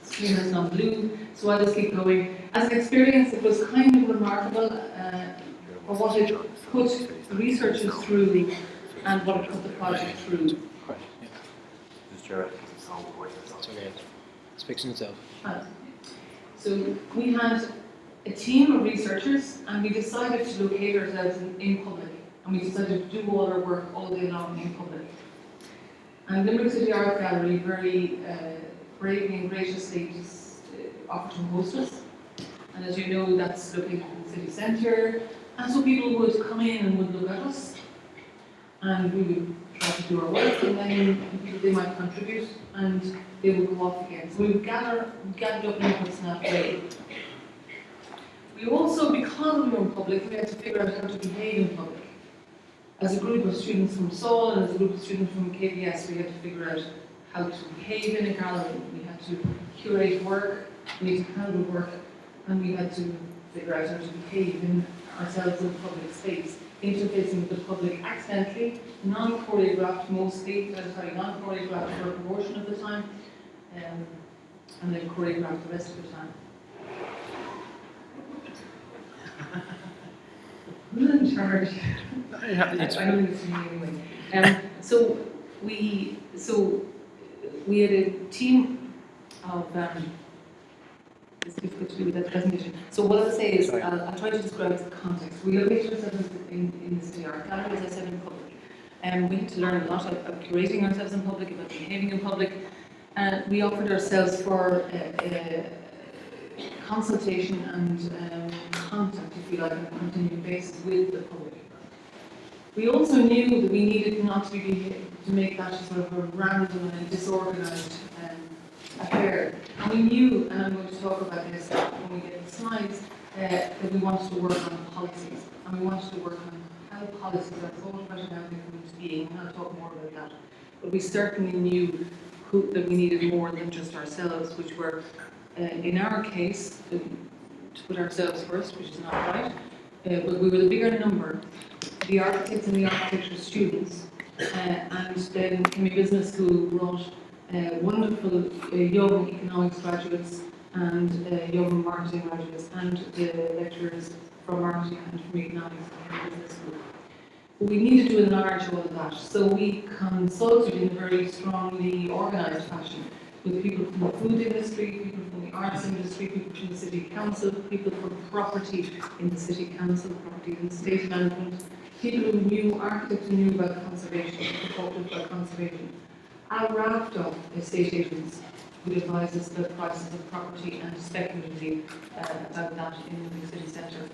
screen is not blue, so I'll just keep going. As an experience, it was kind of remarkable for what it put the researchers through and what it put the project through. It's okay. It's fixing itself. So we had a team of researchers and we decided to locate ourselves in public, and we decided to do all our work all day long in public. And Limerick City Art Gallery very bravely and graciously just offered to host us. And as you know, that's located in the city centre, and so people would come in and would look at us, and we would try to do our work, and then they might contribute, and they would go off again. So we would gathered up inputs in that way. We also, because we were in public, we had to figure out how to behave in public. As a group of students from Seoul and as a group of students from KBS, we had to figure out how to behave in a gallery. We had to curate work, we had to handle work, and we had to figure out how to behave in ourselves in public space, interfacing with the public accidentally, non-choreographed mostly, non-choreographed for a proportion of the time, and then choreographed the rest of the time. Who's in charge? I don't think it's me anyway. So we had a team of. It's difficult to do with that presentation. So what I'll say is, I'll try to describe the context. We located ourselves in the City Art Gallery, as I said, in public. We had to learn a lot about curating ourselves in public, about behaving in public. We offered ourselves for consultation and contact, if you like, on a continuing basis with the public. We also knew that we needed not to make that sort of a random and disorganised affair. And we knew, and I'm going to talk about this when we get the slides, that we wanted to work on policies. And we wanted to work on how policies are thought about and how they come into being, and I'll talk more about that. But we certainly knew that we needed more than just ourselves, which were, in our case, to put ourselves first, which is not right, but we were the bigger number, the architects and the architecture students, and then Kimmy Business School brought wonderful young economics graduates and young marketing graduates and lecturers from marketing and from economics and business school. But we needed to enlarge all of that, so we consulted in a very strongly organised fashion with people from the food industry, people from the arts industry, people from the city council, people from property in the city council, property in state management, people who knew, architects who knew about conservation, who talked about conservation. A raft of estate agents would advise us about prices of property and speculatively about that in the city centre.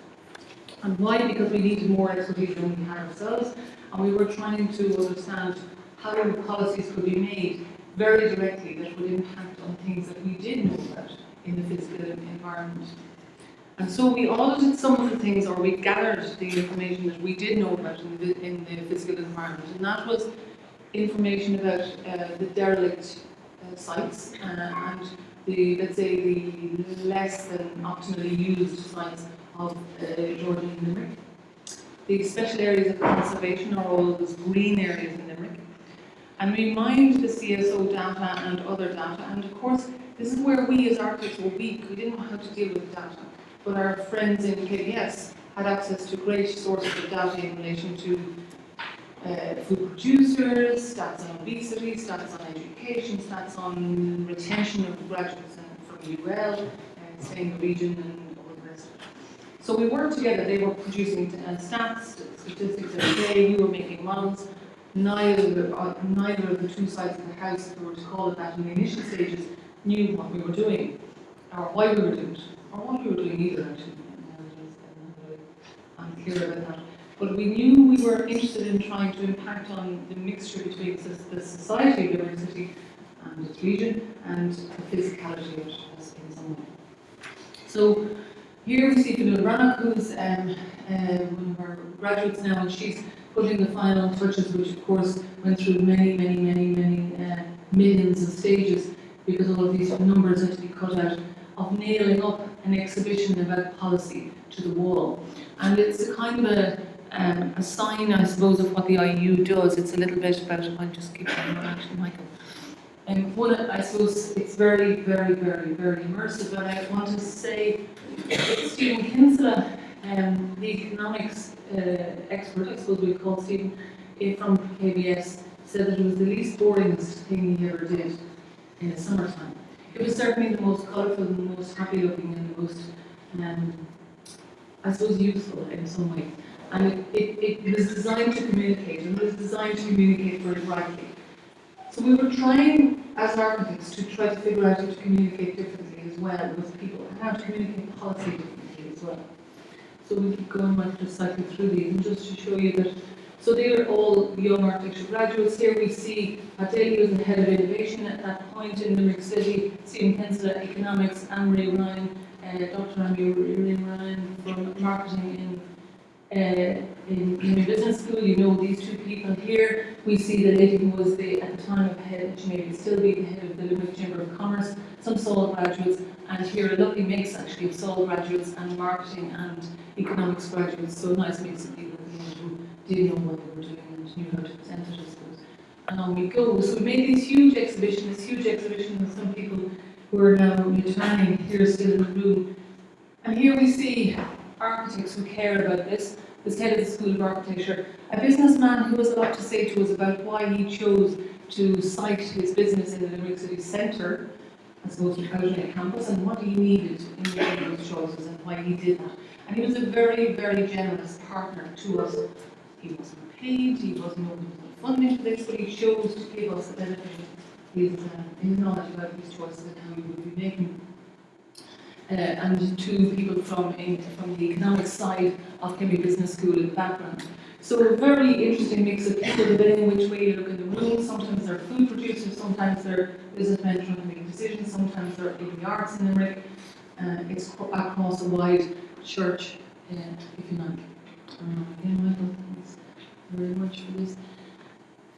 And why? Because we needed more expertise than we had ourselves, and we were trying to understand how policies could be made very directly that would impact on things that we did know about in the physical environment. And so we audited some of the things, or we gathered the information that we did know about in the physical environment, and that was information about the derelict sites and the, let's say, the less than optimally used sites of Jordan and Limerick. The special areas of conservation are all those green areas in Limerick. And we mined the CSO data and other data, and of course, this is where we as architects were weak. We didn't know how to deal with the data. But our friends in KBS had access to great sources of data in relation to food producers, stats on obesity, stats on education, stats on retention of graduates from UL, staying in the region, and all the rest of it. So we worked together. They were producing stats, statistics every day. We were making models. Neither of the two sides of the house, if we were to call it that, in the initial stages, knew what we were doing, or why we were doing it, or what we were doing either, actually. I'm clear about that. But we knew we were interested in trying to impact on the mixture between the society of Limerick City and its region and the physicality of it in some way. So here we see Fiona Brannock, who's one of our graduates now, and she's putting the final touches, which of course went through many millions of stages, because all of these numbers had to be cut out, of nailing up an exhibition about policy to the wall. And it's a kind of a sign, I suppose, of what the IU does. It's a little bit about, I'll just keep going on, actually, Michael. And one, I suppose it's very, very, very, very immersive, and I want to say Stephen Kinsella, the economics expert, I suppose we call Stephen, from KBS, said that it was the least boringest thing he ever did in the summertime. It was certainly the most colourful and the most happy looking and the most, I suppose, useful in some way. And it was designed to communicate, and it was designed to communicate very brightly. So we were trying, as architects, to try to figure out how to communicate differently as well with people, and how to communicate policy differently as well. So we keep going, might just cycle through these, and just to show you that. So they are all young architecture graduates. Here we see Adele, who's the head of innovation at that point in Limerick City, Stephen Kinsella, economics, Anne-Marie Ryan, Dr. Anne-Marie Ryan from marketing in Limerick Business School. You know these two people here. We see the lady who was at the time of head, and she may still be the head of the Limerick Chamber of Commerce, some Saul graduates, and here a lovely mix actually of Saul graduates and marketing and economics graduates, so a nice mix of people who did know what they were doing and knew how to present it, I suppose. And on we go. So we made this huge exhibition with some people who are now returning here still in the room. And here we see architects who care about this head of the School of Architecture, a businessman who has a lot to say to us about why he chose to site his business in the Limerick City Centre, I suppose, out on a campus, and what he needed in making those choices and why he did that. And he was a very, very generous partner to us. He wasn't paid, he wasn't funding for this, but he chose to give us the benefit of his knowledge about these choices and how we would be making. And two people from the economics side of Kimmy Business School background. So a very interesting mix of people, depending on which way you look in the room. Sometimes they're food producers, sometimes they're businessmen trying to make decisions, sometimes they're in the arts in Limerick. It's across a wide church, if you like. Again, Michael, thanks very much for this.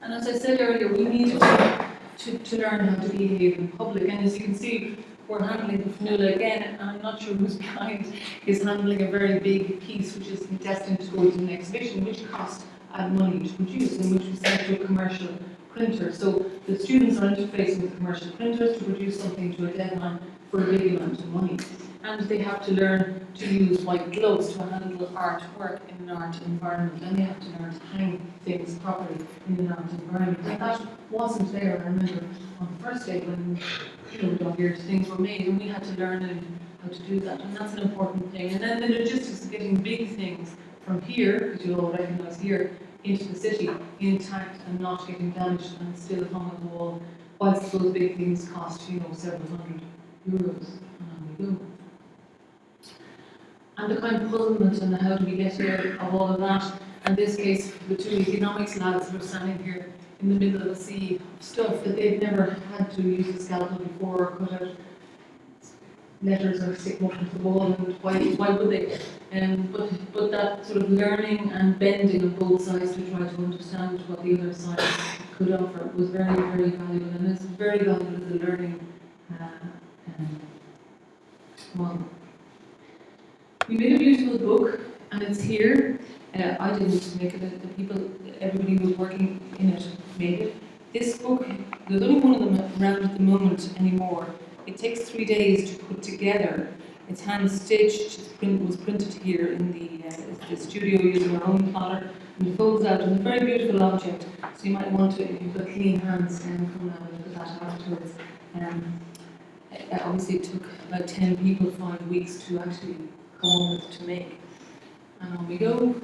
And as I said earlier, we need to learn how to behave in public. And as you can see, we're handling the Fionnuala again, and I'm not sure who's behind, is handling a very big piece which is destined to go into an exhibition, which cost money to produce and which was sent to a commercial printer. So the students are interfacing with commercial printers to produce something to a deadline for a big amount of money. And they have to learn to use white gloves to handle artwork in an art environment, and they have to learn to hang things properly in an art environment. And that wasn't there, I remember, on the first day when dog-eared things were made, and we had to learn how to do that, and that's an important thing. And then the logistics of getting big things from here, because you'll all recognise here, into the city, intact and not getting damaged and still hung on the wall, whilst those big things cost, several hundred euros. And on we go. And the kind of puzzlement and how do we get here of all of that. In this case, the two economics lads who are standing here in the middle of a sea of stuff that they've never had to use a scalpel before or cut out letters or stick them up into the wall, and why would they? But that sort of learning and bending on both sides to try to understand what the other side could offer was very, very valuable, and it's very valuable as a learning model. We made a beautiful book, and it's here. I didn't make it, everybody who was working in it made it. This book, there's only one of them around at the moment anymore. It takes 3 days to put together. It's hand-stitched, was printed here in the studio using our own plotter, and it folds out. It's a very beautiful object, so you might want to, if you've got clean hands, come and have a look at that afterwards. Obviously it took about 10 people 5 weeks to actually come up with to make. And on we go.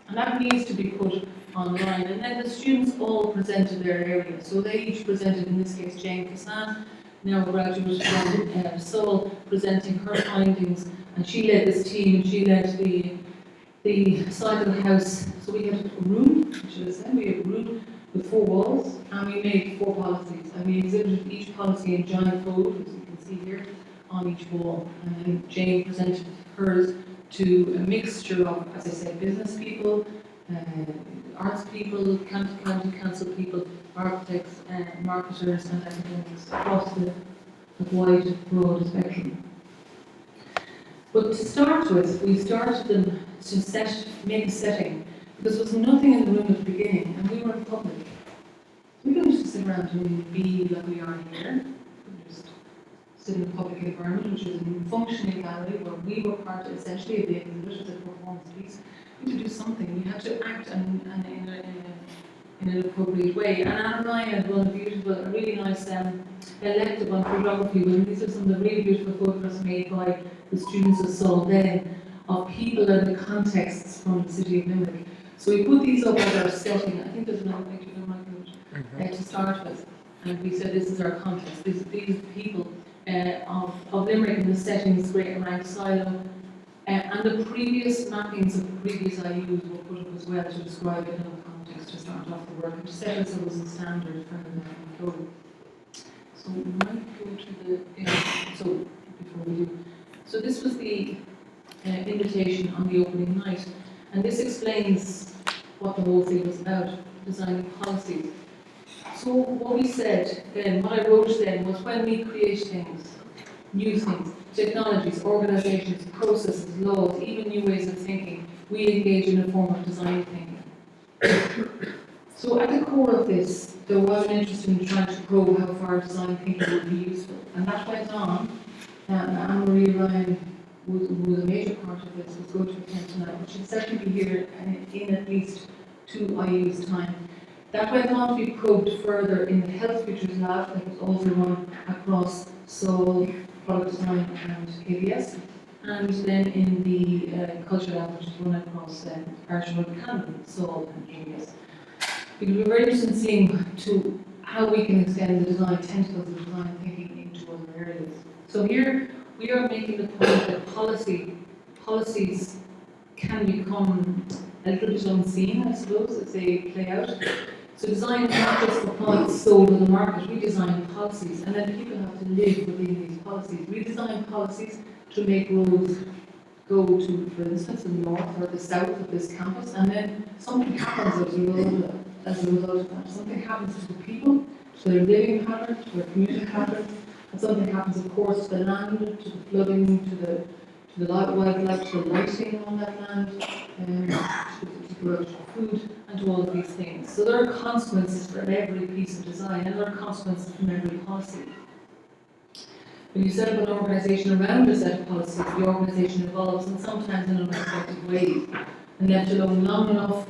And that needs to be put online. And then the students all presented their area. So they each presented, in this case, Jane Cassan, now a graduate from Seoul, presenting her findings. And she led this team. She led the side of the house. So we had a room, should I say, we had a room with 4 walls, and we made 4 policies. And we exhibited each policy in giant bold, as you can see here, on each wall. And then Jane presented hers to a mixture of, as I said, business people, arts people, county council people, architects, marketers and academics across the wide, broad spectrum. But to start with, we started them to make a setting, because there was nothing in the room at the beginning, and we were in public. We couldn't just Instagram to be like we are here, just sit in a public environment, which is a functioning gallery where we were part of essentially a big exhibit as a performance piece. We had to do something. We had to act and in an appropriate way. And Anna Ryan had one beautiful, a really nice elective on photography. Well, these are some of the really beautiful photographs made by the students of Sol then of people and the contexts from the city of Limerick. So we put these up as our setting. I think there's another picture there, Michael, to start with. And we said this is our context. These people of Limerick in the setting is Great Rank Silo. And the previous mappings of the previous IUs were put up as well to describe it in a context to start off the work and to set us as a standard for the flow. So we might go to the, so before we do. So this was the invitation on the opening night. And this explains what the whole thing was about, designing policies. So what we said then, what I wrote then, was when we create things, new things, technologies, organizations, processes, laws, even new ways of thinking, we engage in a form of design thinking. So at the core of this, there was an interest in trying to probe how far design thinking would be useful. And that went on. Anne-Marie Ryan, who was a major part of this, was going to attend tonight, but she'll certainly be here in at least 2 IU's time. That went on to be probed further in the Health Futures Lab that was also run across Sol, Product Design and KBS, and then in the Culture Lab which is run across Archibald Cannon, Sol and KBS. Because we're very interested in seeing how we can extend the design tentacles of design thinking into other areas. So here we are making the point that policies can become a little bit unseen, I suppose, as they play out. So design is not just for products sold in the market, we design policies, and then people have to live within these policies. We design policies to make roads go to, for instance, the north or the south of this campus, and then something happens as a result of that. Something happens to the people, to their living patterns, to their commuting patterns, and something happens, of course, to the land, to the flooding, to the wildlife, to the lighting on that land, to production of food, and to all of these things. So there are consequences for every piece of design, and there are consequences from every policy. When you set up an organisation around a set of policies, the organisation evolves, and sometimes in unexpected ways. And left alone long enough,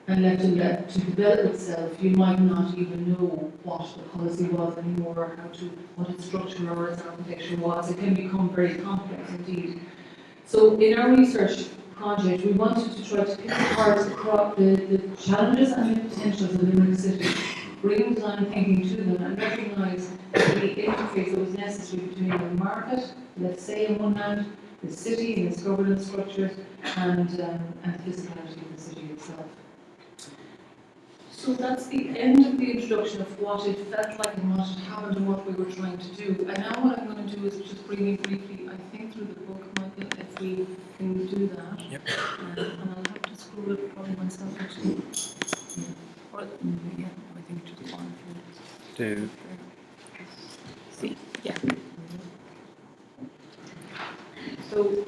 and left to develop itself, you might not even know what the policy was anymore, what its structure or its architecture was. It can become very complex indeed. So in our research project, we wanted to try to pick apart the challenges and the potentials of Limerick City, bring design thinking to them and recognise the interface that was necessary between the market, let's say on one hand, the city and its governance structures, and the physicality of the city itself. So that's the end of the introduction of what it felt like and what had happened and what we were trying to do. And now what I'm going to do is just bring you briefly, I think, through the book, Michael, if we can do that. Yep. And I'll have to scroll it probably myself, actually. Yeah. Or, yeah, I think just one. Do. See, yeah. So,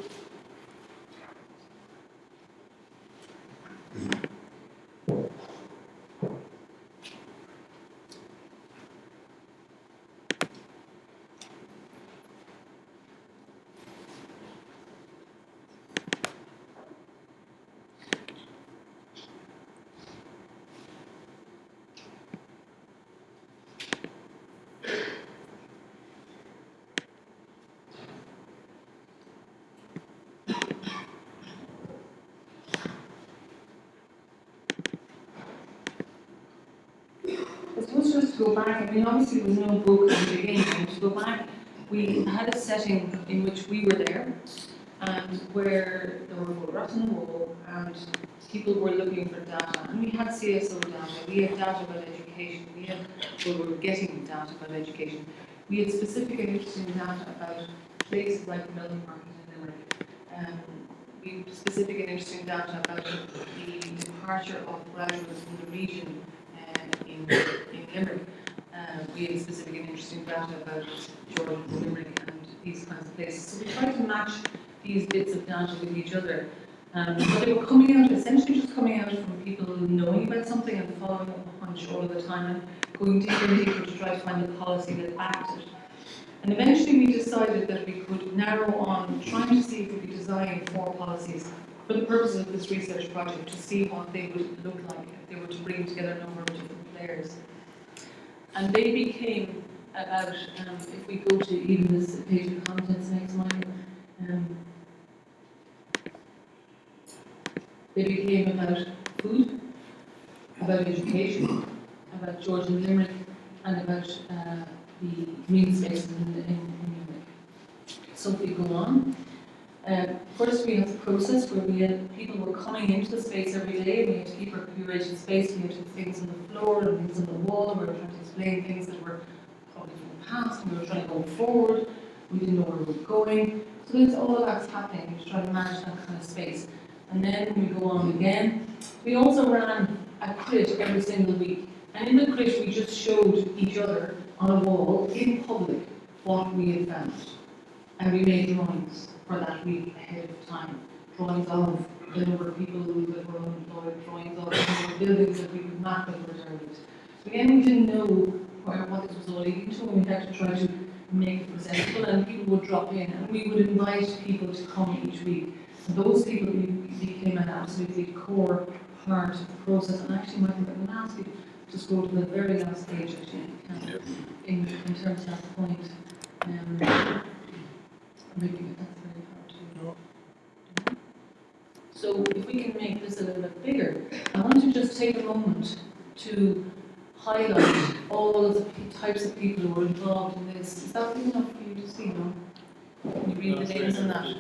I suppose just to go back, I mean, obviously there was no book at the beginning, and to go back, we had a setting in which we were there, and where there were photographs on the wall, and people were looking for data, and we had CSO data, we had data about education, we were getting data about education, we had specific and interesting data about places like the Melbourne Market in Limerick, we had specific and interesting data about the departure of graduates from the region in Limerick. We had specific and interesting data about Jordan, Limerick, and these kinds of places. So we tried to match these bits of data with each other. But they were coming out, essentially just coming out from people knowing about something and following up a hunch all of the time. And going deeper and deeper to try to find a policy that backed it. And eventually we decided that we could narrow on trying to see if we could design 4 policies for the purposes of this research project to see what they would look like if they were to bring together a number of different players. And they became about, if we go to even this page of contents next, Michael, they became about food, about education, about Georgian Limerick, and about the green spaces in Limerick. So if we go on, first we have the process where we had people were coming into the space every day. We had to keep our curated space. We had to have things on the floor and things on the wall. We were trying to explain things that were probably from the past. We were trying to go forward. We didn't know where we were going. So there's all of that's happening. We were trying to manage that kind of space. And then we go on again. We also ran a crit every single week. And in the crit we just showed each other on a wall in public what we had found. And we made drawings for that week ahead of time. Drawings of the number of people that were unemployed, drawings of the number of buildings that we could map that were derelict. So again, we didn't know what this was all leading to, and we had to try to make it presentable, and people would drop in, and we would invite people to come each week. And those people became an absolutely core part of the process. And actually, Michael, I'm going to ask you to just go to the very last page, actually, in terms of that point. Maybe that's very hard to do. So if we can make this a little bit bigger, I want to just take a moment to highlight all of the types of people who are involved in this. Is that good enough for you to see them? Can you read the names on that?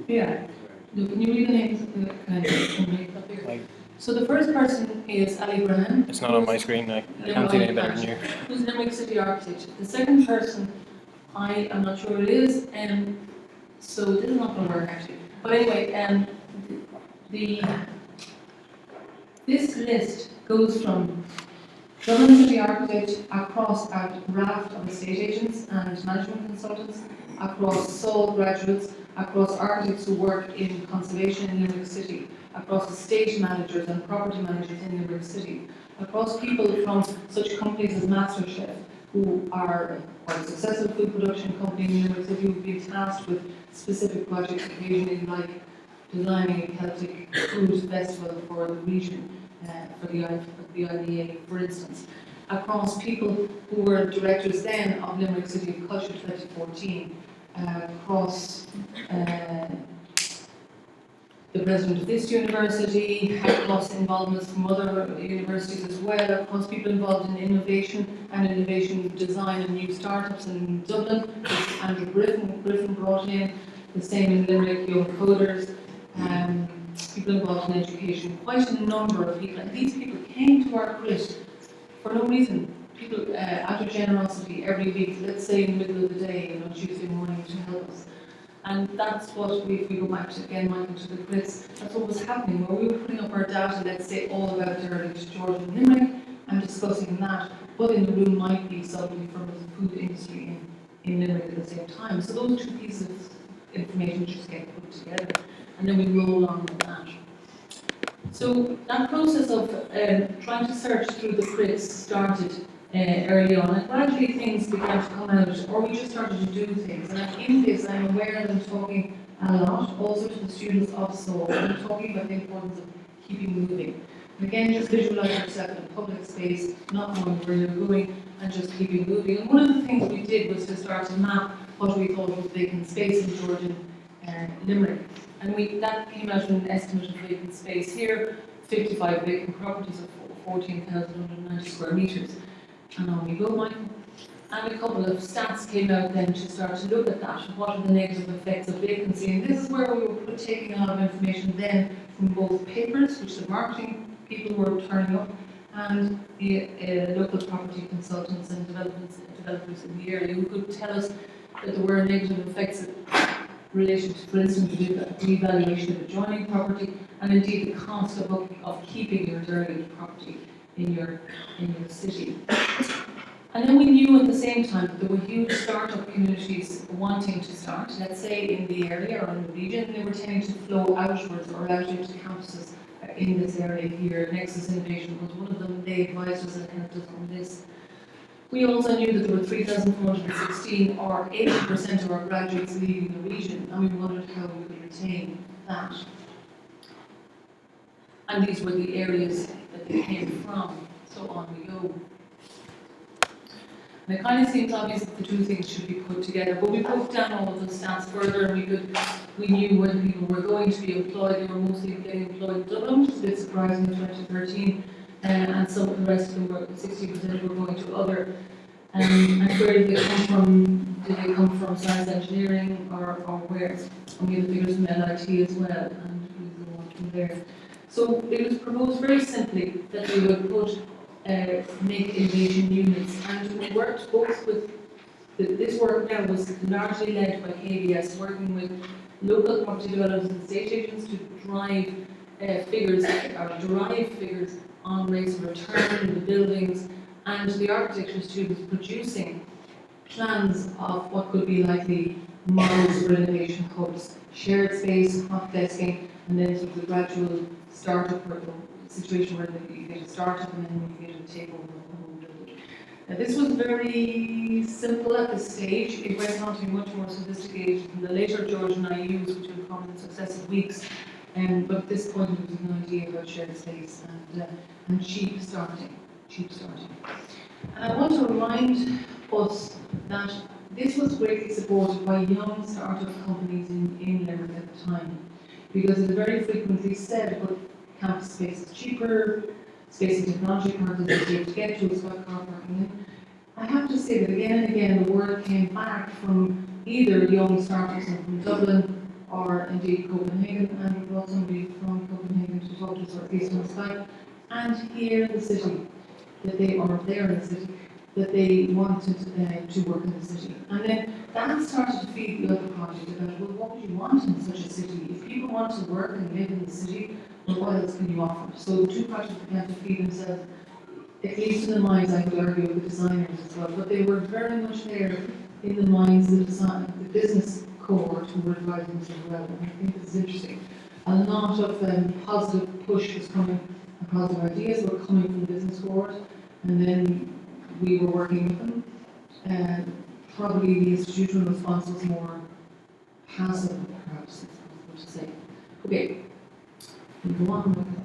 Yeah. No, can you read the names and make that bigger? So the first person is Ali Graham. It's not on my screen now. I can't see any better than you. Who's Limerick City Architect. The second person, I am not sure who it is, so this is not going to work actually. But anyway, this list goes from Dublin City Architect across a raft of estate agents and management consultants, across SAL graduates, across architects who work in conservation in Limerick City, across estate managers and property managers in Limerick City, across people from such companies as MasterChef, who are quite successful food production company in Limerick City who've been tasked with specific projects occasionally, like designing a Celtic food festival for the region, for the IDA, for instance. Across people who were directors then of Limerick City Culture 2014, across the president of this university, across involvements from other universities as well, across people involved in innovation and innovation design and new startups in Dublin, which Andrew Griffin brought in, the same in Limerick, young coders, people involved in education, quite a number of people. And these people came to our crit for no reason. People, out of generosity, every week, let's say in the middle of the day, on Tuesday morning, to help us. And that's what, if we go back to, again, Michael, to the crits, that's what was happening, where we were putting up our data, let's say, all about derelict Georgian Limerick, and discussing that, but in the room might be somebody from the food industry in Limerick at the same time. So those two pieces of information just get put together, and then we roll on with that. So that process of trying to search through the crits started early on, and gradually things began to come out, or we just started to do things. And in this, I'm aware that I'm talking a lot, also to the students of SAL, and I'm talking about the importance of keeping moving. And again, just visualize yourself in a public space, not knowing where you're going, and just keeping moving. And one of the things we did was to start to map what we thought was vacant space in Georgian Limerick. And that came out in an estimate of vacant space here, 55 vacant properties of 14,190 square metres. And on we go, Michael. And a couple of stats came out then to start to look at that. What are the negative effects of vacancy? And this is where we were taking a lot of information then from both papers, which the marketing people were turning up, and the local property consultants and developers in the area who could tell us that there were negative effects related to, for instance, the devaluation of adjoining property, and indeed the cost of keeping your derelict property in your city. And then we knew at the same time that there were huge startup communities wanting to start, let's say in the area or in the region, and they were tending to flow outwards or out into campuses in this area here. Nexus Innovation was one of them. They advised us and helped us on this. We also knew that there were 3,416 or 80% of our graduates leaving the region, and we wondered how we could retain that. And these were the areas that they came from. So on we go. And it kind of seems obvious that the two things should be put together, but we broke down all of the stats further, and we knew when people were going to be employed. They were mostly getting employed in Dublin, which is a bit surprising in 2013, and some of the rest of them were 60% were going to other. And where did they come from? Did they come from science, engineering, or where? And we have the figures from LIT as well, and we'll go on from there. So it was proposed very simply that we would put make innovation units, and we worked both with this work now was largely led by KBS, working with local property developers and estate agents to drive figures or derive figures on rates of return in the buildings, and the architecture students producing plans of what could be likely models for innovation hubs, shared space, hot desking, and then sort of the gradual startup or the situation where you get a startup and then you get a takeover of the whole building. Now, this was very simple at this stage. It went on to be much more sophisticated in the later George and I used, which would come in successive weeks. But at this point, it was an idea about shared space and cheap starting. And I want to remind us that this was greatly supported by young startup companies in Limerick at the time, because it very frequently said, but campus space is cheaper, space and technology park is easier to get to, it's got car parking in. I have to say that again and again the word came back from either young startups from Dublin or indeed Copenhagen, and we brought somebody from Copenhagen to talk to us at least on Skype, and here in the city, that they are there in the city, that they wanted to work in the city. And then that started to feed the other project about, well, what would you want in such a city? If people want to work and live in the city, well, what else can you offer? So the two projects began to feed themselves, at least in the minds, I would argue, of the designers as well, but they were very much there in the minds of the business cohort who were advising us as well. And I think this is interesting. A lot of positive push was coming, and positive ideas were coming from the business cohort, and then we were working with them. Probably the institutional response was more passive, perhaps, is what to say. Okay, we'll go on with it.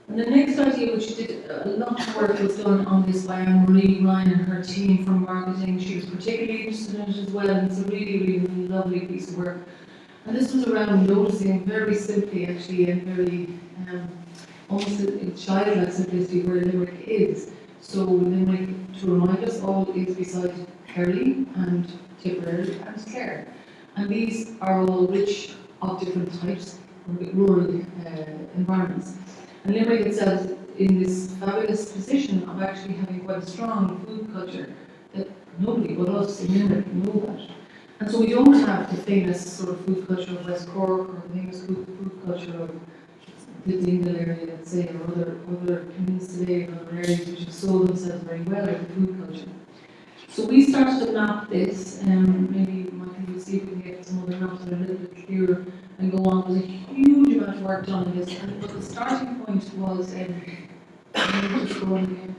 And the next idea, which did a lot of work was done on this by Anne-Marie Ryan and her team from marketing. She was particularly interested in it as well, and it's a really, really lovely piece of work. And this was around noticing very simply, actually, and very almost a childlike simplicity where Limerick is. So Limerick, to remind us all, is beside Kerry and Tipperary and Clare. And these are all rich of different types, rural environments. And Limerick itself is in this fabulous position of actually having quite a strong food culture that nobody but us in Limerick know about. And so we don't have the famous sort of food culture of West Cork or the famous food culture of the Dingle area, let's say, or other communities today and other areas which have sold themselves very well in food culture. So we started to map this, maybe Michael will see if we can get some other maps that are a little bit clearer and go on. There's a huge amount of work done on this, but the starting point was, let me just go on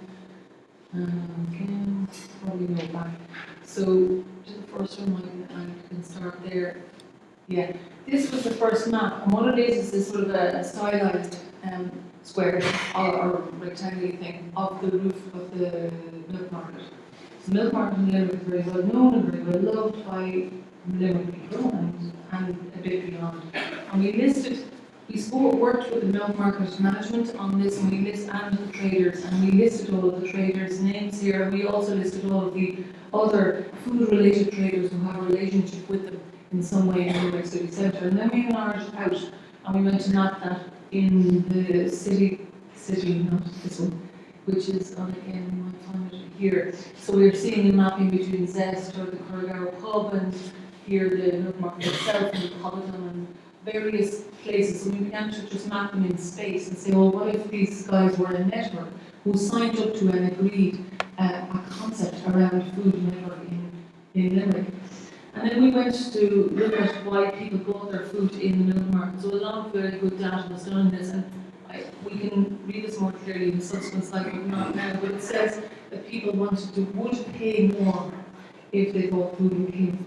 again, probably go back. So to the first one, I can start there. Yeah, this was the first map, and what it is this sort of a stylized square or rectangular thing of the roof of the milk market. So the milk market in Limerick is very well known and very well loved by Limerick people and a bit beyond. And we worked with the milk market management on this, and and the traders, and we listed all of the traders' names here, and we also listed all of the other food-related traders who have a relationship with them in some way in the Limerick City Centre. And then we enlarged out, and we went to map that in the city, not this one, which is on again, you might find it here. So we're seeing the mapping between Zest or the Corrigal pub, and here the milk market itself, and the Polyton, and various places. So we began to just map them in space and say, well, what if these guys were a network who signed up to and agreed a concept around food network in Limerick? And then we went to look at why people bought their food in the milk market. So a lot of very good data was done on this, and we can read this more clearly in the subsequent slide, but not now. But it says that people would pay more if they thought food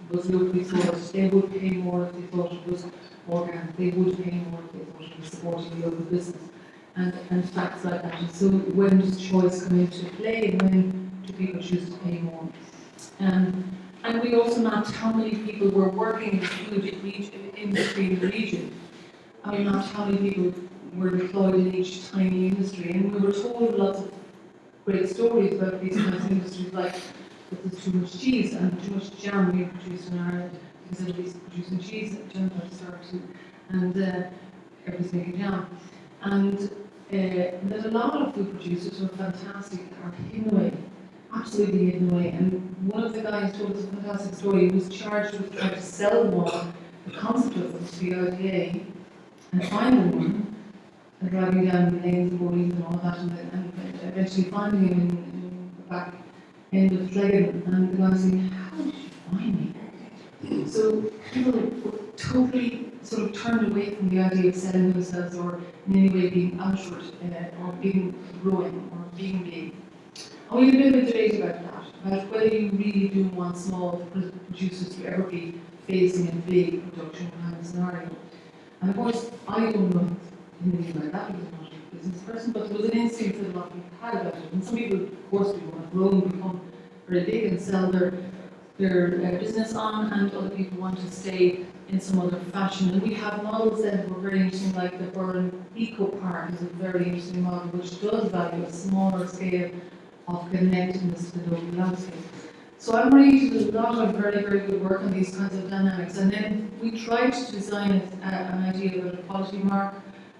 was locally sourced. They would pay more if they thought it was organic. They would pay more if they thought it was supporting the local business. And facts like that. And so when does choice come into play, and when do people choose to pay more? And we also mapped how many people were working in the food industry in the region. And we mapped how many people were employed in each tiny industry. And we were told lots of great stories about these kinds of industries, like that there's too much cheese and too much jam being produced in Ireland, because everybody's producing cheese, jam are starting, and everybody's making jam. And that a lot of food producers were fantastic, are hidden away, absolutely hidden away. And one of the guys told us a fantastic story. He was charged with trying to sell one, the concept of it to the IDA, and finding one, and driving down the lanes and bodies and all that, and eventually finding him in the back end of Fleggin, and the guy saying, "How did you find me?" So people were totally sort of turned away from the idea of selling themselves or in any way being outward or being growing or being big. And we had a bit of a debate about whether you really do want small producers to ever be facing a big production kind of scenario. And of course, I don't know anything like that because I'm not a business person, but there was an instinct that a lot of people had about it. And some people, of course, do want to grow and become very big and sell their business on, and other people want to stay in some other fashion. And we have models that were very interesting, like the Burren Eco Park is a very interesting model which does value a smaller scale of connectedness to the local landscape. So I'm really did a lot of very, very good work on these kinds of dynamics. And then we tried to design an idea about a quality mark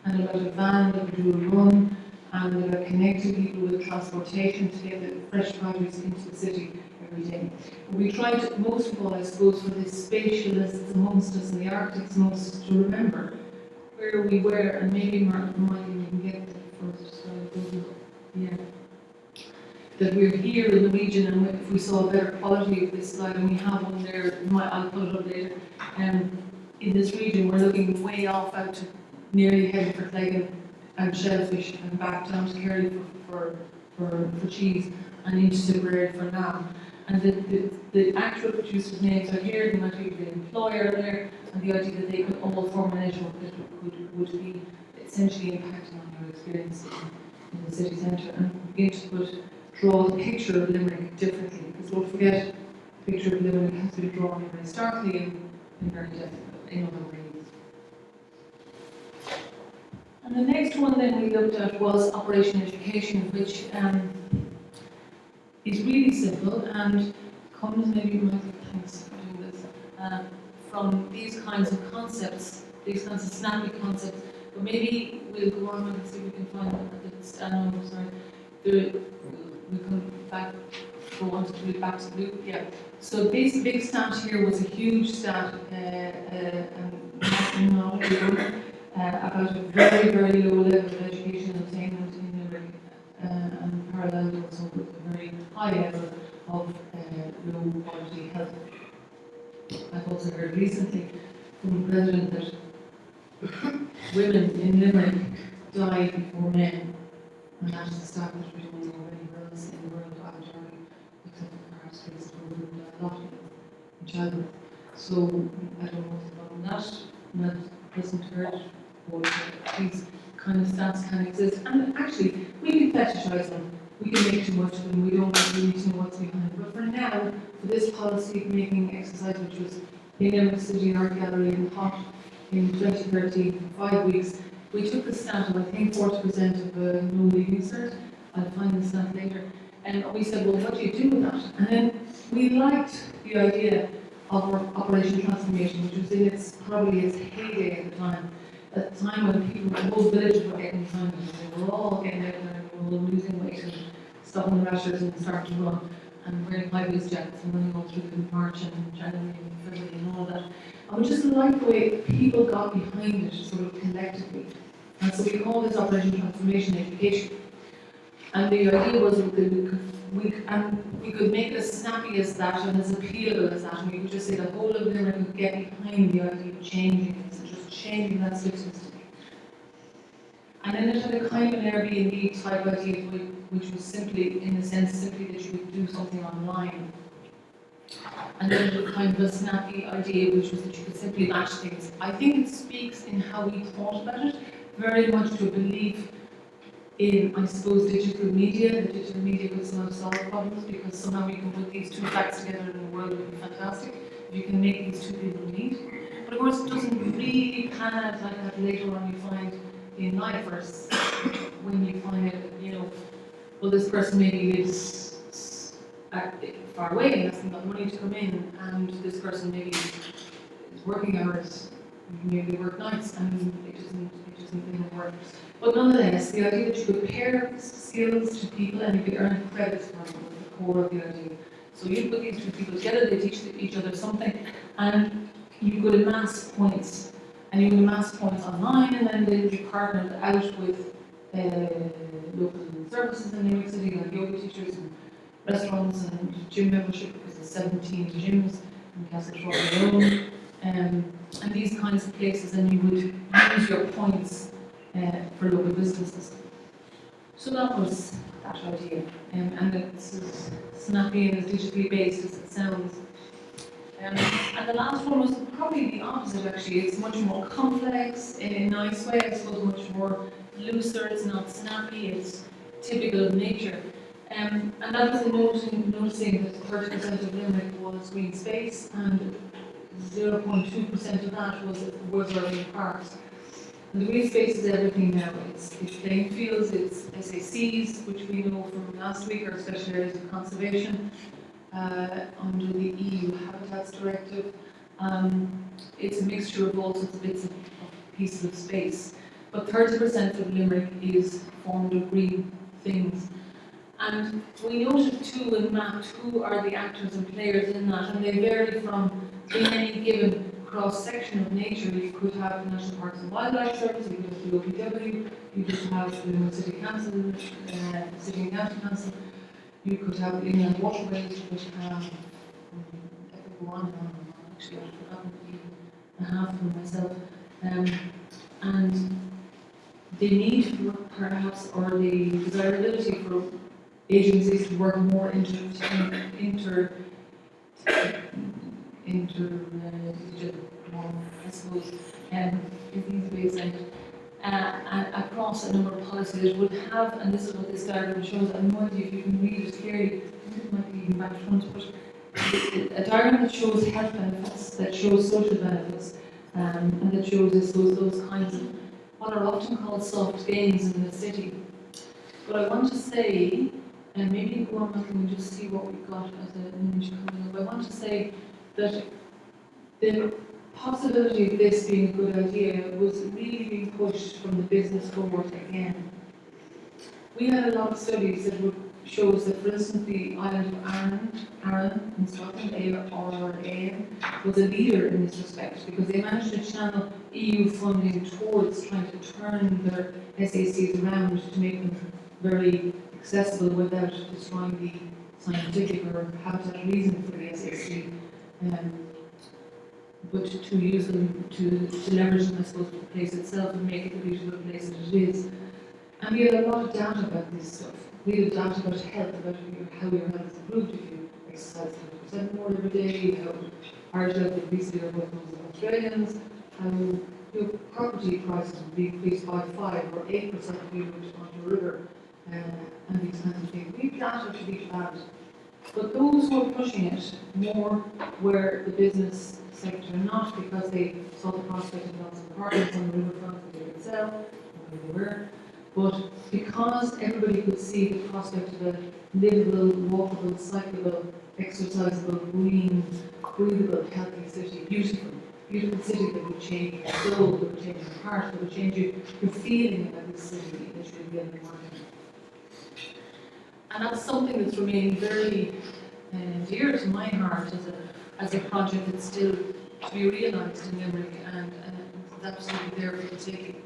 and about a van that would do a run and about connecting people with transportation to get the fresh produce into the city every day. We tried most of all, I suppose, for the spatialists amongst us and the architects amongst us to remember where we were, and maybe Martin can get the first slide. Yeah. That we're here in the region, and if we saw a better quality of this slide, and we have one there, I'll put it up later, in this region we're looking way off out to nearly heading for Cleggan and Shellfish and back down to Kerry for cheese and into Tipperary for lamb. And the actual producers' names are here, they might be the employer there, and the idea that they could all form a network that would be essentially impacting on your experience in the city centre, and begin to draw the picture of Limerick differently, because don't forget, the picture of Limerick has to be drawn very starkly and very in other ways. And the next one then we looked at was Operation Education, which is really simple and comes, maybe Michael, thanks for doing this, from these kinds of concepts, these kinds of snappy concepts. But maybe we'll go on and see if we can find we can go on to do it back to the loop. Yeah. So this big stat here was a huge stat, about a very, very low level of education attainment in Limerick, and paralleled also with a very high level of low quality health. I've also heard recently from the President that women in Limerick die before men, and that is a stat that we don't know many girls in the world are dying, except for perhaps cases where women die a lot in childbirth. So I don't know if that doesn't hurt, or these kind of stats can exist. And actually, we can fetishize them. We can make too much of them. We don't really need to know what's behind it. But for now, for this policy making exercise, which was in Limerick City Art Gallery in Hot in 2030, 5 weeks, we took the stat of I think 40% of no leaving cert. I'll find the stat later. And we said, well, what do you do with that? And then we liked the idea of Operation Transformation, which was in probably its heyday at the time. At the time when people, the whole village were getting behind it, they were all getting out there and were all losing weight and stopping the rashers and starting to run and wearing high-vis jackets and running all through the March and January and February and all that. And we just liked the way people got behind it sort of collectively. And so we call this Operation Transformation Education. And the idea was that we could we could make it as snappy as that and as appealable as that, and we could just say the whole of Limerick would get behind the idea of changing it, and just changing that statistic. And then it had a kind of an Airbnb type idea, which was simply, in a sense, simply that you would do something online. And then it was kind of a snappy idea, which was that you could simply match things. I think it speaks in how we thought about it, very much to a belief in, I suppose, digital media. The digital media could somehow solve problems because somehow we can put these two facts together in the world would be fantastic. If you can make these two people meet. But of course, it doesn't really pan out like that later on you find in life, or when you find it, you know, well, this person maybe lives far away and hasn't got money to come in, and this person maybe is working hours, maybe they work nights, and it doesn't work. But nonetheless, the idea that you could pair skills to people and you could earn credits from them was the core of the idea. So you put these two people together, they teach each other something, and you could amass points. And you could amass points online, and then they would be partnered out with local services in New York City, like yoga teachers and restaurants and gym membership, because there's 17 gyms in Castletroy alone. And these kinds of places, and you would use your points for local businesses. So that was that idea, and it's as snappy and as digitally based as it sounds. And the last one was probably the opposite, actually. It's much more complex in a nice way, I suppose, much more looser. It's not snappy, it's typical of nature. And that was noticing that 30% of Limerick was green space, and 0.2% of that was urban parks. And the green space is everything now. It's playing fields, it's SACs, which we know from last week are special areas of conservation under the EU Habitats Directive. It's a mixture of all sorts of bits of pieces of space. But 30% of Limerick is formed of green things. And we noted too and mapped who are the actors and players in that, and they vary from, in any given cross-section of nature. You could have the National Parks and Wildlife Service, you could have the OPW, you could have the City Council, City and County Council, you could have the Inland Waterways, you could have, I could go on and on and on, actually I've forgotten even half of them myself. And the need for perhaps, or the desirability for agencies to work more I suppose, is these ways, across a number of policies that would have, and this is what this diagram shows, I have no idea if you can read it clearly, it might be even back front, but a diagram that shows health benefits, that shows social benefits, and that shows, I suppose, those kinds of what are often called soft gains in the city. But I want to say, and maybe go on and we just see what we've got as an image coming up. I want to say that the possibility of this being a good idea was really being pushed from the business cohort again. We had a lot of studies that would show us that, for instance, the island of Arran in Scotland, ARAN, was a leader in this respect because they managed to channel EU funding towards trying to turn their SACs around to make them very accessible without destroying the scientific or habitat reason for the SAC, but to use them to leverage them, I suppose, for the place itself and make it the beautiful place that it is. And we had a lot of data about this stuff. We had data about health, about how your health is improved if you exercise 20% more every day, how Irish health obesity are worth most of Australians, how your property prices would be increased by 5 or 8% if you went onto a river, and these kinds of things. We have data to be bad. But those who are pushing it more were the business sector, not because they saw the prospect of lots of apartments on the riverfront that they could sell, or they were, but because everybody could see the prospect of a livable, walkable, cyclable, exercisable, green, breathable, healthy city, beautiful city that would change your soul, that would change your heart, that would change your feeling about this city that you're living and working in. And that's something that's remaining very dear to my heart as a project that's still to be realised in Limerick, and it's absolutely there for the taking.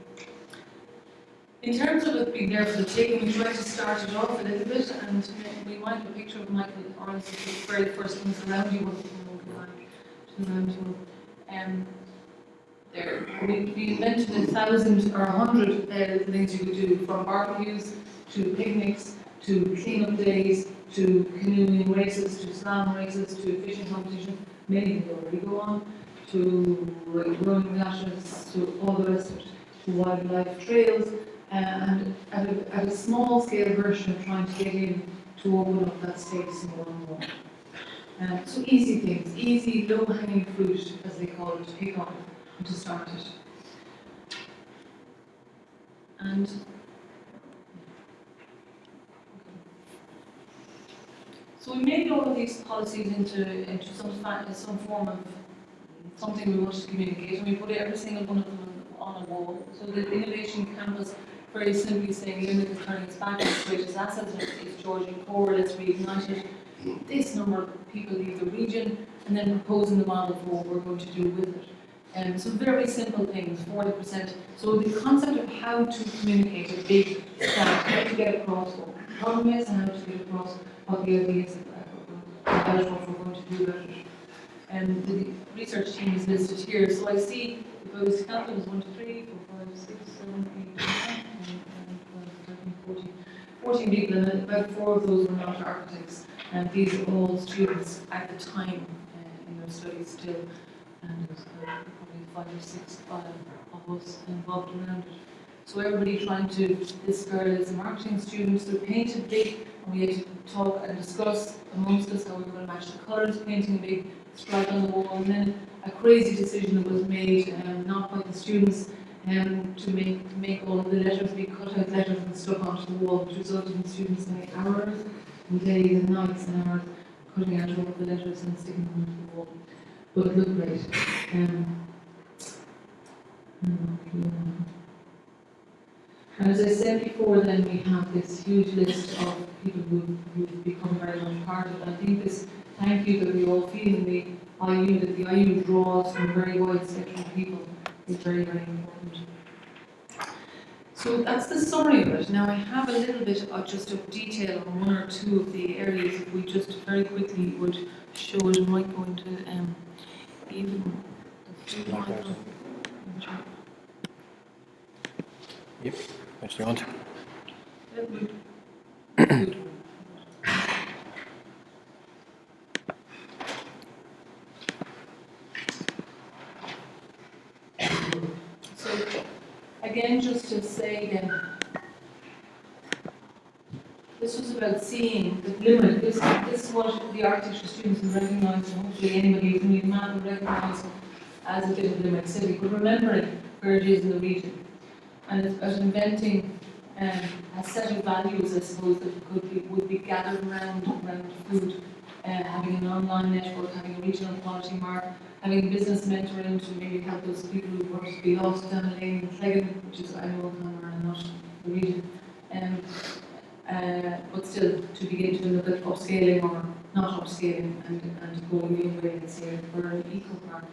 In terms of it being there for the taking, we tried to start it off a little bit, and we might have a picture of Michael Orris, the very first ones around you, around you. There, we invented 1,000 or 100 things you could do, from barbecues to picnics to clean-up days to canoeing races to slalom races to fishing competition. Many of already go on to rowing lashes to all the rest of it, to wildlife trails, and at a small scale version of trying to get in to open up that space more and more. So easy things, easy low-hanging fruit, as they call it, to pick on and to start it. And so we made all of these policies into some form of something we wanted to communicate, and we put every single one of them on a wall. So the Innovation Campus, very simply saying, Limerick is turning its back on its greatest asset, it's Georgian core, let's reignite it. This number of people leave the region, and then proposing the model for what we're going to do with it. So very simple things, 40%. So the concept of how to communicate a big start, how to get across what the problem is, and how to get across what the ideas about what we're going to do about it. And the research team is listed here. So I see, if I was to count them, as 1, 2, 3, 4, 5, 6, 7, 8, 9, 10, 11, 12, 13, 14 people, and about 4 of those were not architects. And these are all students at the time in their studies still. And there's probably 5 or 6 of us involved around it. So everybody trying to, this girl is a marketing student, so they're painted big, and we had to talk and discuss amongst us how we were going to match the colours, painting a big stripe on the wall, and then a crazy decision was made, not by the students, to make all of the letters be cut out letters and stuck onto the wall, which resulted in students spending hours and days and nights and hours cutting out all of the letters and sticking them onto the wall. But it looked great. And as I said before, then we have this huge list of people who've become very much part of it. I think this thank you that we all feel in the IU, that the IU draws from a very wide spectrum of people, is very, very important. So that's the summary of it. Now I have a little bit of just of detail on 1 or 2 of the areas. If we just very quickly would show it, I might go into even the Michael. Yep, which do you want? Good. So again, just to say again, this was about seeing the Limerick. This is what the architecture students will recognise, and hopefully anybody who's new math will recognise as a bit of Limerick City, but remembering where it is in the region. And it's about inventing a set of values, I suppose, that would be gathered around food, having an online network, having a regional quality mark, having business mentoring to maybe help those people who want to be lost down the lane in Cleggan, which is, I know, and not the region. But still, to begin to look at upscaling or not upscaling and going the other way and say we're an eco park.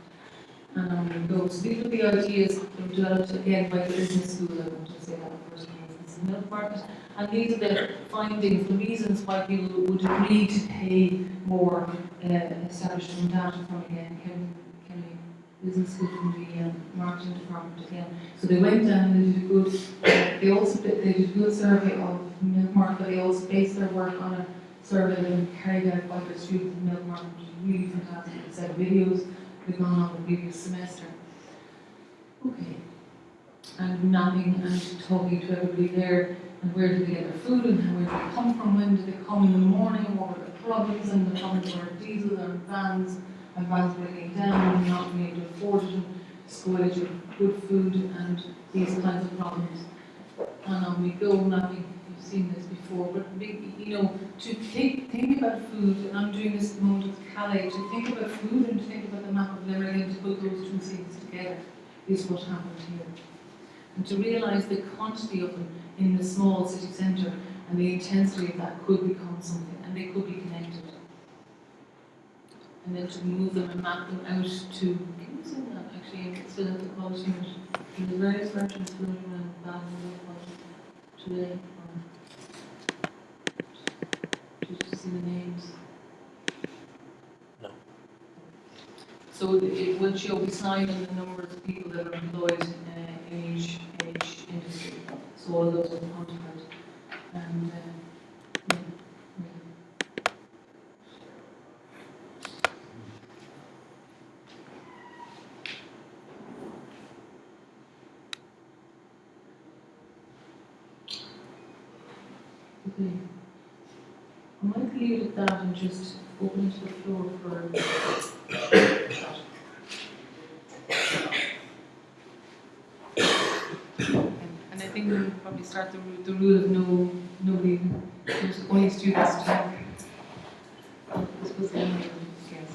And those, these are the ideas that were developed again by the business school. I want to say that first, business and milk market. And these are the findings, the reasons why people would agree to pay more, established from data from again, Kenny business school from the marketing department again. So they went down and they did a good, they did a good survey of milk market, but they also based their work on a survey that was carried out by the students in milk market, which is really fantastic. A set of videos we've gone on the previous semester. Okay. And mapping and talking to everybody there, and where did they get their food and where did they come from, when did they come in the morning, what were the problems, and the problems were diesel and vans breaking down and not being able to afford it, and spoilage of good food and these kinds of problems. And we go mapping, you've seen this before, but you know, to think about food, and I'm doing this at the moment with Calais, to think about food and to think about the map of Limerick and to put those 2 things together is what happened here. And to realise the quantity of them in the small city centre and the intensity of that could become something, and they could be connected. And then to move them and map them out to, can you see that actually, still at the quality unit, in the various versions, floating around that and the quality. today? Just to see the names. No. So it would show beside on the numbers of people that are employed in each industry. So all those are quantified. And yeah. Okay. I might leave it at that and just open to the floor for and I think we'll probably start the rule of nobody, there's only students to talk. I suppose the only guest.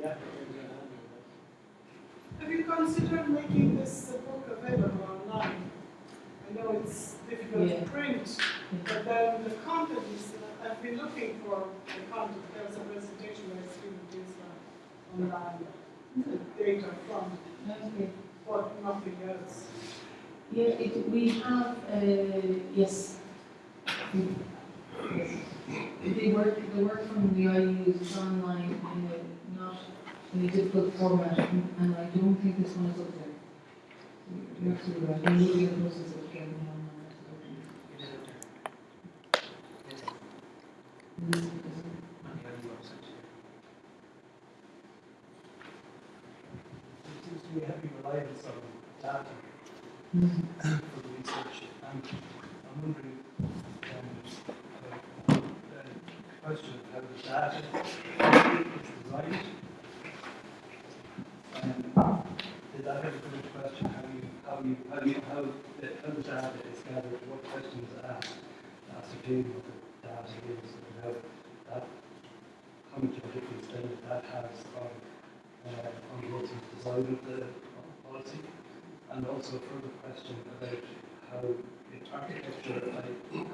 Yeah. Have you considered making this book available online? I know it's difficult Yeah. to print, but then the content is, I've been looking for the content. There was a presentation by a student is online, the data from, Okay. but nothing else. Yeah, we have, yes. Yes. The work from the IU is online in not in a difficult format, and I don't think this one is up there. You're absolutely right. We will be in the process of getting it online. It seems to be heavy reliance on data Mm. for the research. And I'm wondering, the question of how the data is designed. Did that ever come into question? How the data is gathered, what questions are asked, ascertain what the data is, and how that cognitive difference then that has on the ultimate design of the policy, and also a further question about how the architecture, I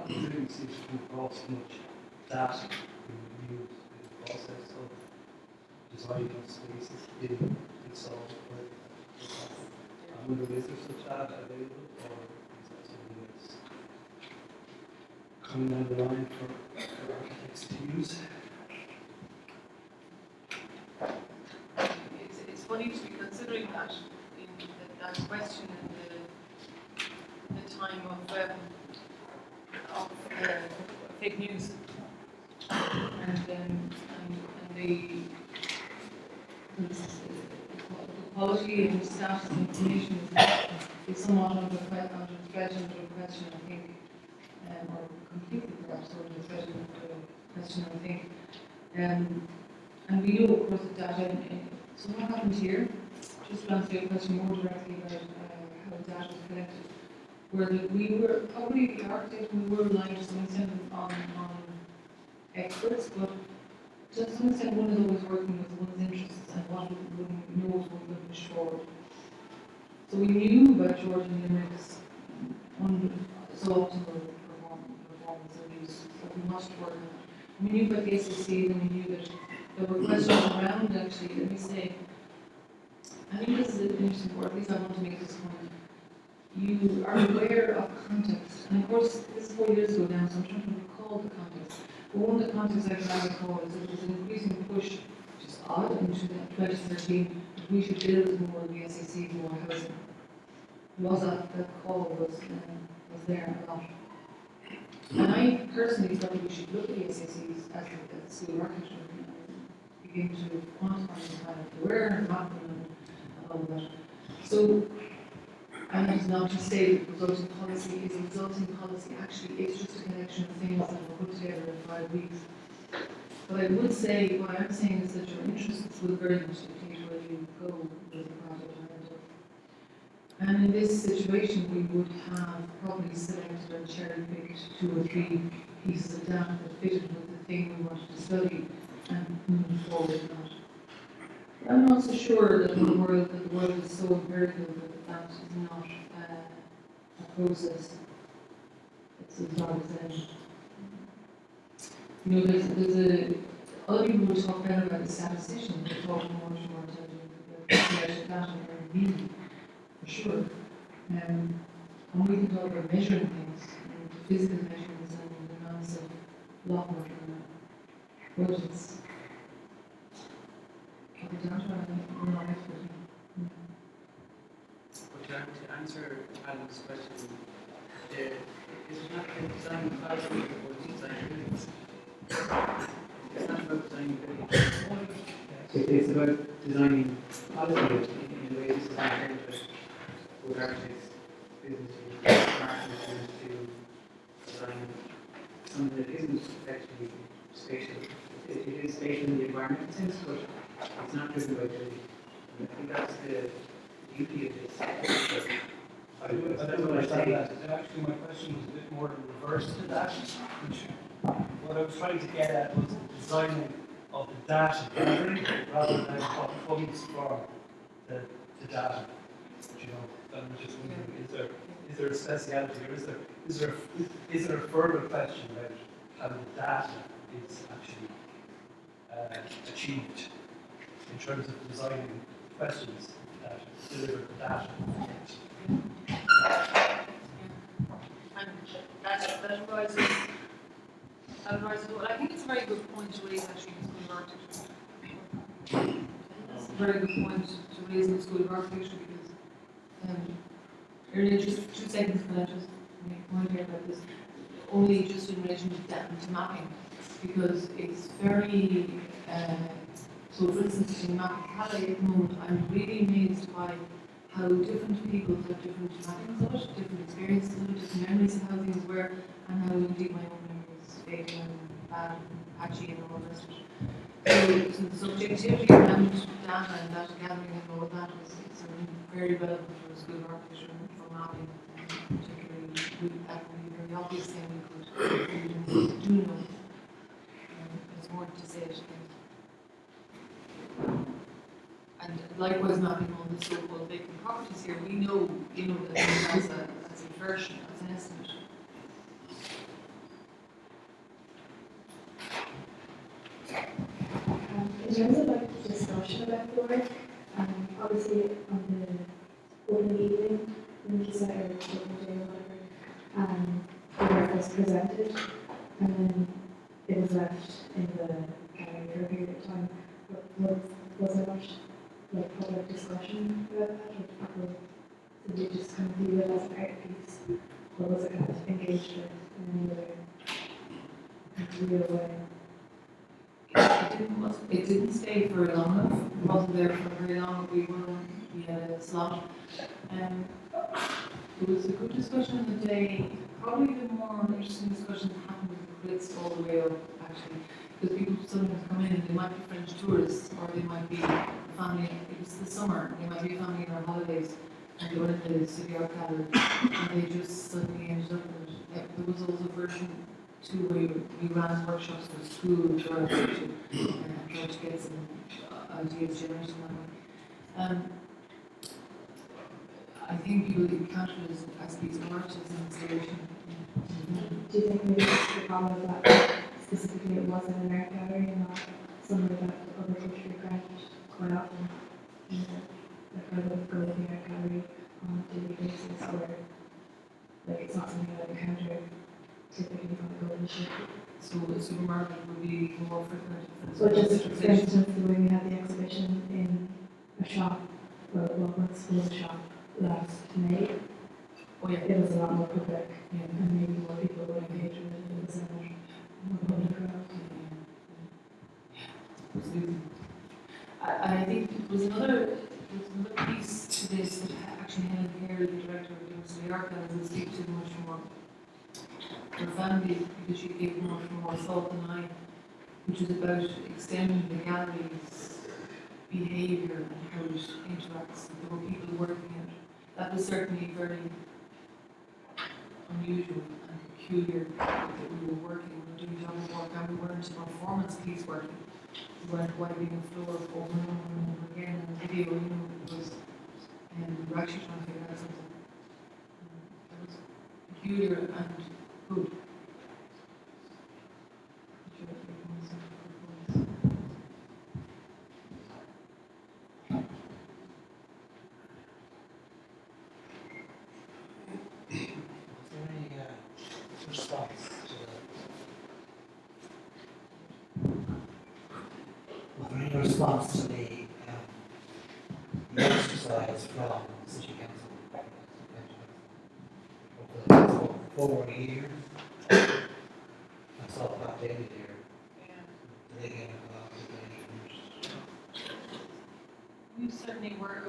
presume, seems to come across much data being used in the process of design of spaces in solved. I wonder, is there such data available, or is that something that's coming down the line for architects to use? It's funny to be considering that in that question in the time of fake news and the quality and status of information is somewhat under threat, under question, I think, or completely perhaps under threat, question, I think. And we know, of course, that data. So what happened here? Just to answer your question more directly about how data is collected, where we were probably the architect, we were relying to some extent on experts, but to some extent one is always working with one's interests and what one knows what we push forward. So we knew about Georgian Limerick's suboptimal performance and use, so we must work on it. We knew about the SAC, and we knew that there were questions around, actually, let me say, I think this is an interesting point, at least I want to make this point. You are aware of context, and of course, this is 4 years ago now, so I'm trying to recall the context. But one of the contexts I can recall is that there was an increasing push, which is odd, into 2013, that we should build more in the SAC, more housing. Was that call was there a lot. And I personally thought that we should look at the SACs as a school architecture and begin to quantify the kind of where and what and all of that. So, and it's not to say that resulting policy is a resulting policy, actually it's just a collection of things that were put together in 5 weeks. But I would say, what I'm saying is that your interests will very much dictate where you go with the project. And in this situation, we would have probably selected or cherry-picked 2 or 3 pieces of data that fitted with the thing we wanted to study and moved forward with that. I'm not so sure that the world is so variable that is not a process. It's as long as you know, there's other people will talk better about the statistician, they talk much more intelligent about data and meaning, for sure. And we can talk about measuring things, and physical measurements and the amounts of lot work and budgets. Can we down to it? We're not expert. But to answer Alan's question, is it not the design policy or design buildings? It's not about designing buildings. It's about designing policy in a way this is not fair to with architects, business, marketing to design something that isn't actually spatial. It is spatial in the environment sense, but it's not driven by building. And I think that's the beauty of this. I do understand that. And actually, my question was a bit more in reverse to that, which what I was trying to get at was the designing of the data gathering rather than what comes from the data. You know, I'm just wondering, is there a speciality, or is there a further question about how the data is actually achieved in terms of designing questions that deliver the data? And that arises, well, I think it's a very good point to raise actually in the School of Architecture. It's a very good point to raise in the School of Architecture because earlier, just 2 seconds, can I just make a point here about this? Only just in relation to mapping, because it's very, so for instance, in mapping Calais at the moment, I'm really amazed by how different people have different mappings of it, different experiences of it, different memories of how things were, and how indeed my own memory is fake and bad and patchy and all the rest of it. So the subjectivity around data and data gathering and all of that is certainly very relevant for the School of Architecture and for mapping, particularly that would be a very obvious thing we could do know. It's more to say it. And likewise, mapping all the so-called vacant properties here, we know, that as a version, as an estimate. In terms of like the discussion about the work, obviously on the open evening, when you said or open day or whatever, the work was presented and then it was left in the gallery for a period of time. But was there much like public discussion about that, or people did they just kind of view it as an art piece, or was it kind of engaged with in any other real way? It didn't stay for long enough. It wasn't there for very long. We had a slot. There was a good discussion on the day. Probably the more interesting discussion happened with the crits all the way up, actually. Because people sometimes come in and they might be French tourists, or they might be a family. It was the summer. They might be a family on their holidays, and they went to the City Art Gallery, and they just suddenly ended up with it. There was also version 2 where we ran workshops for school to try to get some ideas generated that way. I think people encounter it as these art as an installation. Do you think maybe that's the problem of that specifically it was in an art gallery and not somewhere that other culture grant quite often? Like I would go to the art gallery on a daily basis, or like it's not something that I encounter typically when I go to the shop. So a supermarket would be more frequent. So just for instance, the way we had the exhibition in a shop, well, let's suppose a shop last May, Oh yeah. it was a lot more public, Yeah. and maybe more people would engage with it if it was in a more public crowd. Absolutely. I think there was another piece to this that actually Helen Carey, the director of the University Art Gallery, will speak to much more profoundly, because she gave much more thought than I, which is about extending the gallery's behaviour and how it interacts. There were people working in it. That was certainly very unusual and peculiar that we were working, we were doing double work, and we weren't a performance piece working. We weren't wiping the floor over and over and over again, and video, it was, and we were actually trying to figure out something. That was peculiar and good. response to the exercise from the City Council over 4 years. That's all updated here. They get involved with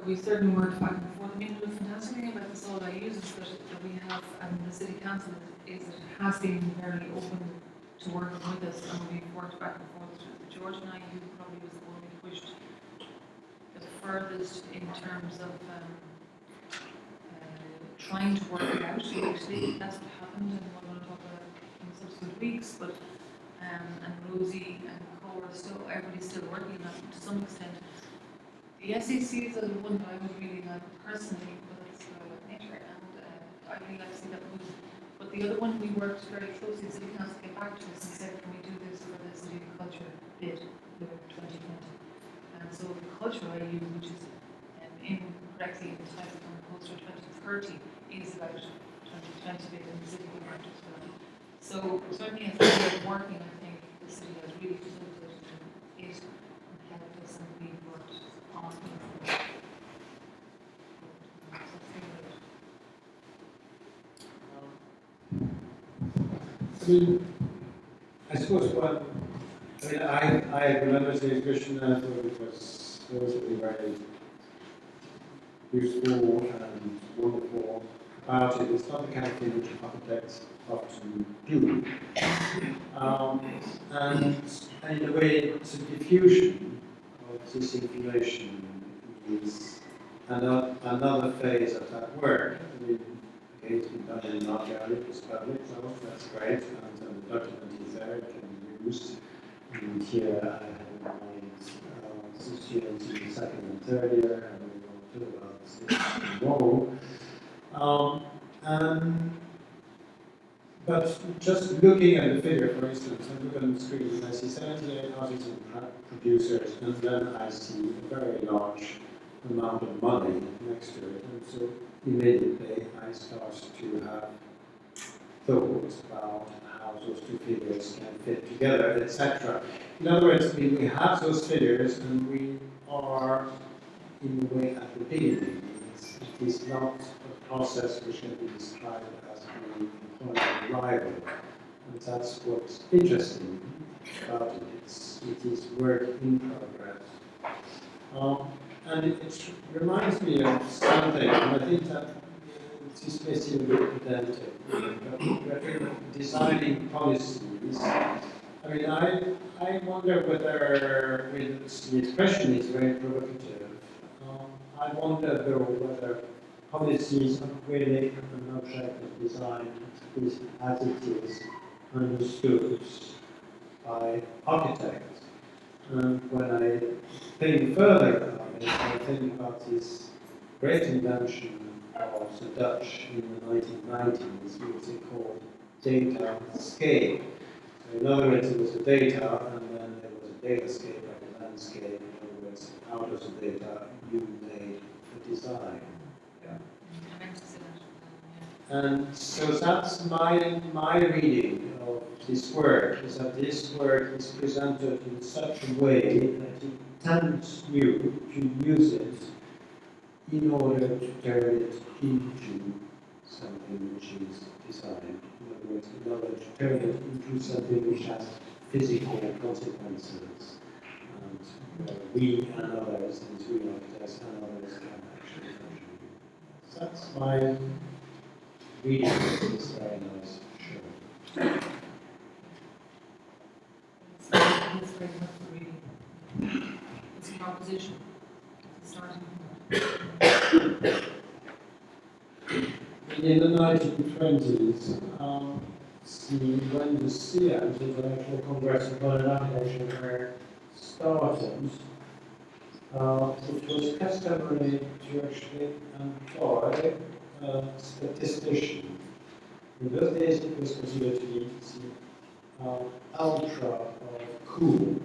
We certainly worked back and forth. I mean, the fantastic thing about the Solid users that we have and the city council is that it has been very open to working with us, and we've worked back and forth. George and I, who probably was the one we pushed the furthest in terms of trying to work it out. Actually, that's what happened, and we're going to talk about it in subsequent weeks. But and Rosie and Cora, everybody's still working on it to some extent. The SEC is the one that I would really like personally, but it's nature, and I really like to see that move. But the other one, we worked very closely. The City Council came back to us and said, "Can we do this for the City Culture bid for 2020?" And so the culture I use, which is incorrectly entitled on the poster 2030, is about 2020 bid, and the city will work for that. So certainly as a way of working, I think the city has really facilitated it and helped us, and we worked on it. I mean, I suppose I remember the discussion and I thought it was relatively very useful and wonderful about it. It's not the kind of thing which architects often do. And in a way, it's a diffusion of this information is another phase of that work. I mean, okay, it's been done in an gallery, it's public, so that's great, and the document is there, it can be used. And here I have in mind some students in the second and third year, and we will talk about this tomorrow. But just looking at the figure, for instance, I look on the screen and I see 78 artists and producers, and then I see a very large amount of money next to it, and so immediately I start to have thoughts about how those two figures can fit together, etc. In other words, we have those figures and we are in a way at the beginning. It is not a process which can be described as being employment rival, and that's what's interesting about it. It is work in progress. And it reminds me of something, and I think that this may seem a bit pedantic, but when designing policies, I mean, I wonder whether, the expression is very provocative, I wonder though whether policies upgrading an object of design is as it is understood by architects. And when I think further about it, I think about this great invention of the Dutch in the 1990s, which they called data scale. So in other words, it was a data, and then there was a datascape, like a landscape. In other words, out of the data, you made a design. Yeah. And so that's my reading of this work, is that this work is presented in such a way that it tempts you to use it in order to turn it into something which is designed. In other words, in order to turn it into something which has physical consequences. And we and others, and we architects and others can actually contribute. So that's my reading of this very nice show. It's very much for reading. It's a proposition. It's a starting point. In the 1920s, when the CIAMs, the International Congress of Modern Architecture, were started, it was customary to actually employ a statistician. In those days, it was considered to be ultra cool.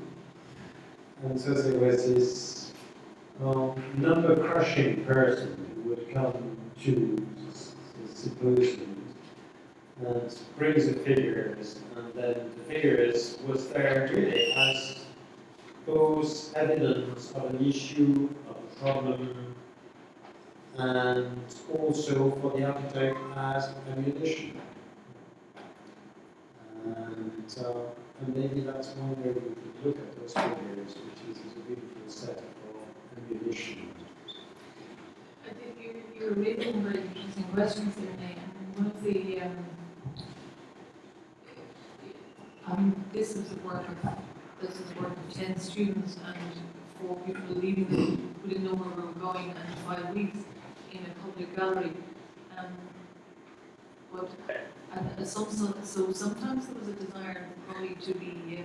And so there was this number crushing person who would come to the symposium and brings the figures, and then the figures was there really as both evidence of an issue, of a problem, and also for the architect as ammunition. And maybe that's one way we could look at those figures, which is a beautiful set of ammunition. I think you're raising very interesting questions there, Nay, and one of the, this is the work of 10 students and 4 people leaving them, who didn't know where we were going, and 5 weeks in a public gallery. But so sometimes there was a desire probably to be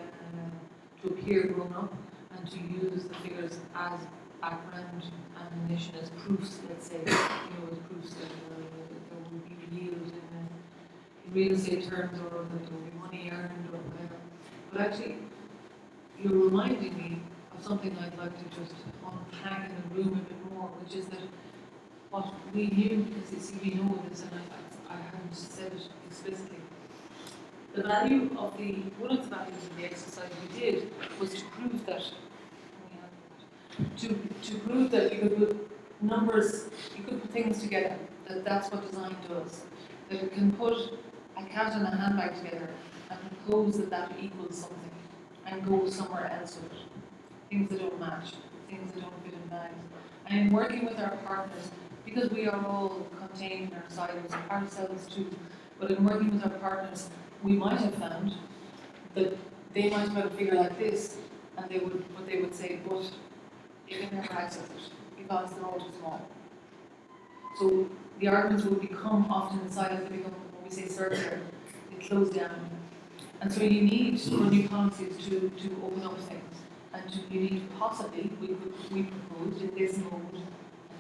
to appear grown up and to use the figures as background ammunition, as proofs, let's say, as proofs that there will be yield in real estate terms, or that there will be money earned or whatever. But actually, you're reminding me of something I'd like to just unpack in the room a bit more, which is that what we knew, because you see, we know this, and I haven't said it explicitly. The value of one of the values of the exercise we did was to prove that, to prove that you could put numbers, you could put things together, that's what design does. That it can put a cat and a handbag together and propose that equals something and go somewhere else with it. Things that don't match, things that don't fit in bags. And in working with our partners, because we are all contained in our silos, ourselves too, but in working with our partners, we might have found that they might have had a figure like this, and they would say, but they can never access it because they're all too small. So the arguments will become often in silos, they become, when we say circular, they close down. And so you need, for new policies, to open up things. And you need possibly, we proposed in this mode, and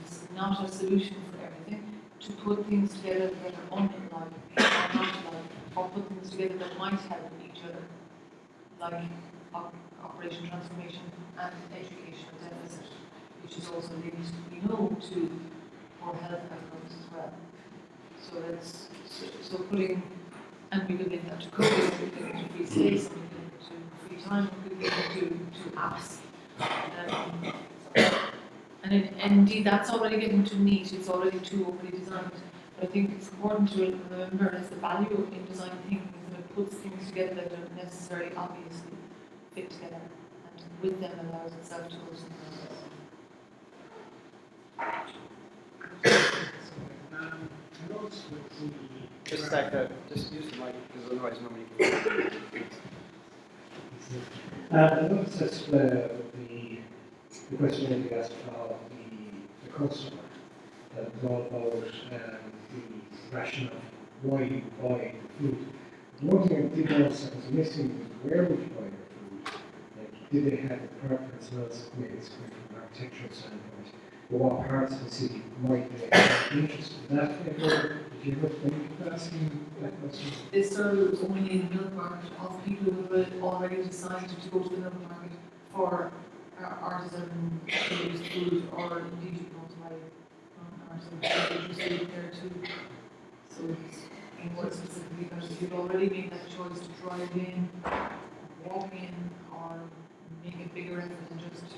it's not a solution for everything, to put things together that are underlined, not like, or put things together that might help each other, like operation transformation and educational deficit, which is also linked, we know, to more health outcomes as well. So that's so putting, and we could link that to coding, we could link it to free space, we could link it to free time, we could link it to apps. And indeed, that's already getting too neat, it's already too overly designed. But I think it's important to remember as the value in design thinking is that it puts things together that don't necessarily obviously fit together, and with them allows itself to go somewhere else. Just a sec, just use the mic, because otherwise nobody can. I noticed that the question that you asked of the customer, that was all about the rationale of why you buy the food. One thing I did notice that was missing was where would you buy your food? Like, did they have a preference? Well, maybe it's coming from an architectural standpoint, but what parts of the city might they have interest in that? If you ever think of asking that question? This survey was only in the milk market of people who had already decided to go to the milk market for artisan produced food, or indeed you want to buy artisan produced food there too. So it's in more specifically that if you've already made that choice to drive in, walk in, or make a bigger effort and just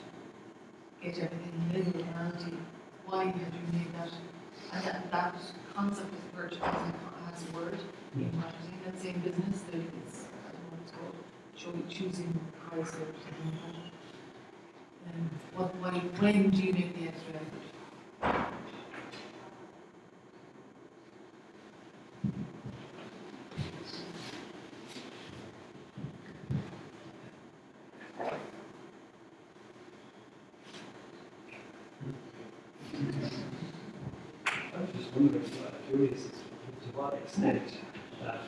get everything in the middle of reality, why have you made that? And that concept of purchase has a word in marketing, let's say in business, that it's, I don't know what it's called, choosing price or something like that. When do you make the extra effort? I was just wondering, curious as to what extent that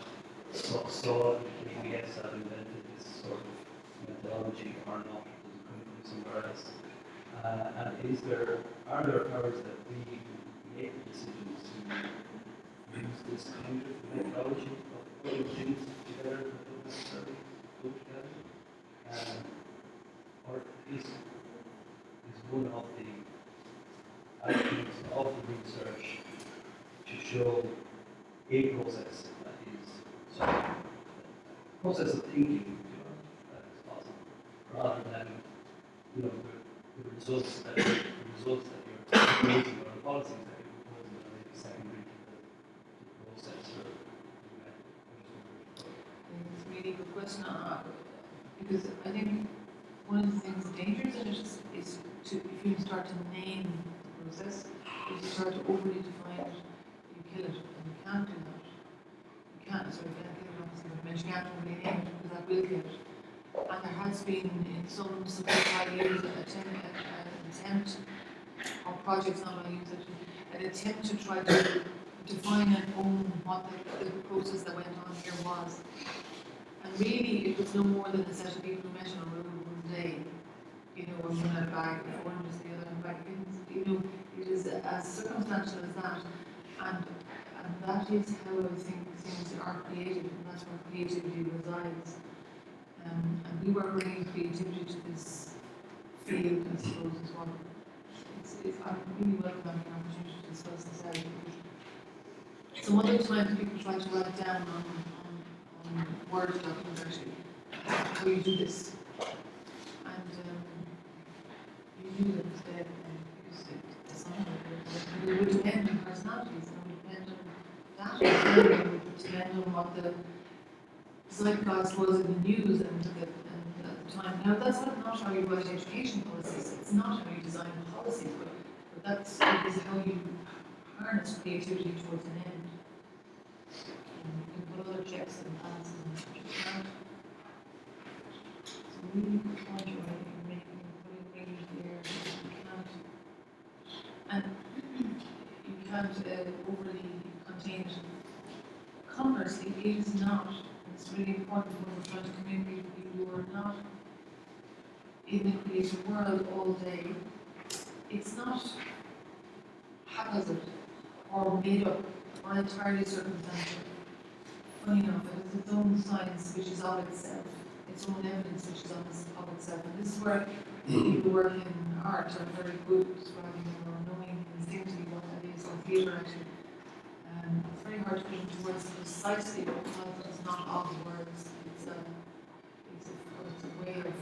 saw ABS have invented this sort of methodology or not, does it come from somewhere else? And are there powers that we make the decisions to use this kind of methodology of putting things together that don't necessarily go together? Or is one of the outcomes of the research to show a process that is process of thinking, that is possible, rather than you know, the results that you're proposing or the policies that you're proposing are maybe secondary to the process or. It's a really good question, because I think one of the things, the dangers in it is to, if you start to name the process, if you start to overly define it, you kill it, and you can't do that. You can't, so you can't kill it, obviously, but you can't overly name it, because that will kill it. And there has been, in some supply years, an attempt, or projects, not I use it, an attempt to try to define and own what the process that went on here was. And really, it was no more than a set of people who met on a road one day, you know, and one had a bag, and one was the other had a bag. You know, it is as circumstantial as that. And that is how I think things are created, and that's where creativity resides. And we were bringing creativity to this field, I suppose, as well. I really welcome having an opportunity to discuss this area. Some other times people try to write down on Word documents actually how you do this, and you do it instead because it's not it would depend on personalities, it would depend on that, it would depend on what the zeitgeist was in the news and at the time. Now that's not how you write education policies, it's not how you design policies, but that's it is how you harness creativity towards an end. You can put other checks and balances and such as that. So really good point you're making, putting range there, you can't overly contain it. Conversely, it is not, and it's really important when we're trying to communicate with people who are not in the creative world all day. It's not haphazard or made up or entirely circumstantial. Funny enough, it has its own science which is of itself, its own evidence which is of itself. And this is where people who work in art are very good at describing or knowing instinctively what that is, or theatre actually. It's very hard to put into words precisely because it's not of words. It's a way of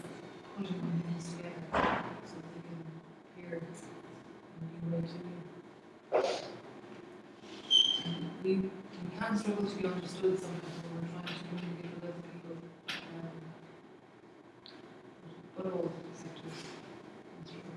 putting things together so that they can hear in a new way to you. We can struggle to be understood sometimes when we're trying to communicate with other people, but all sectors can struggle.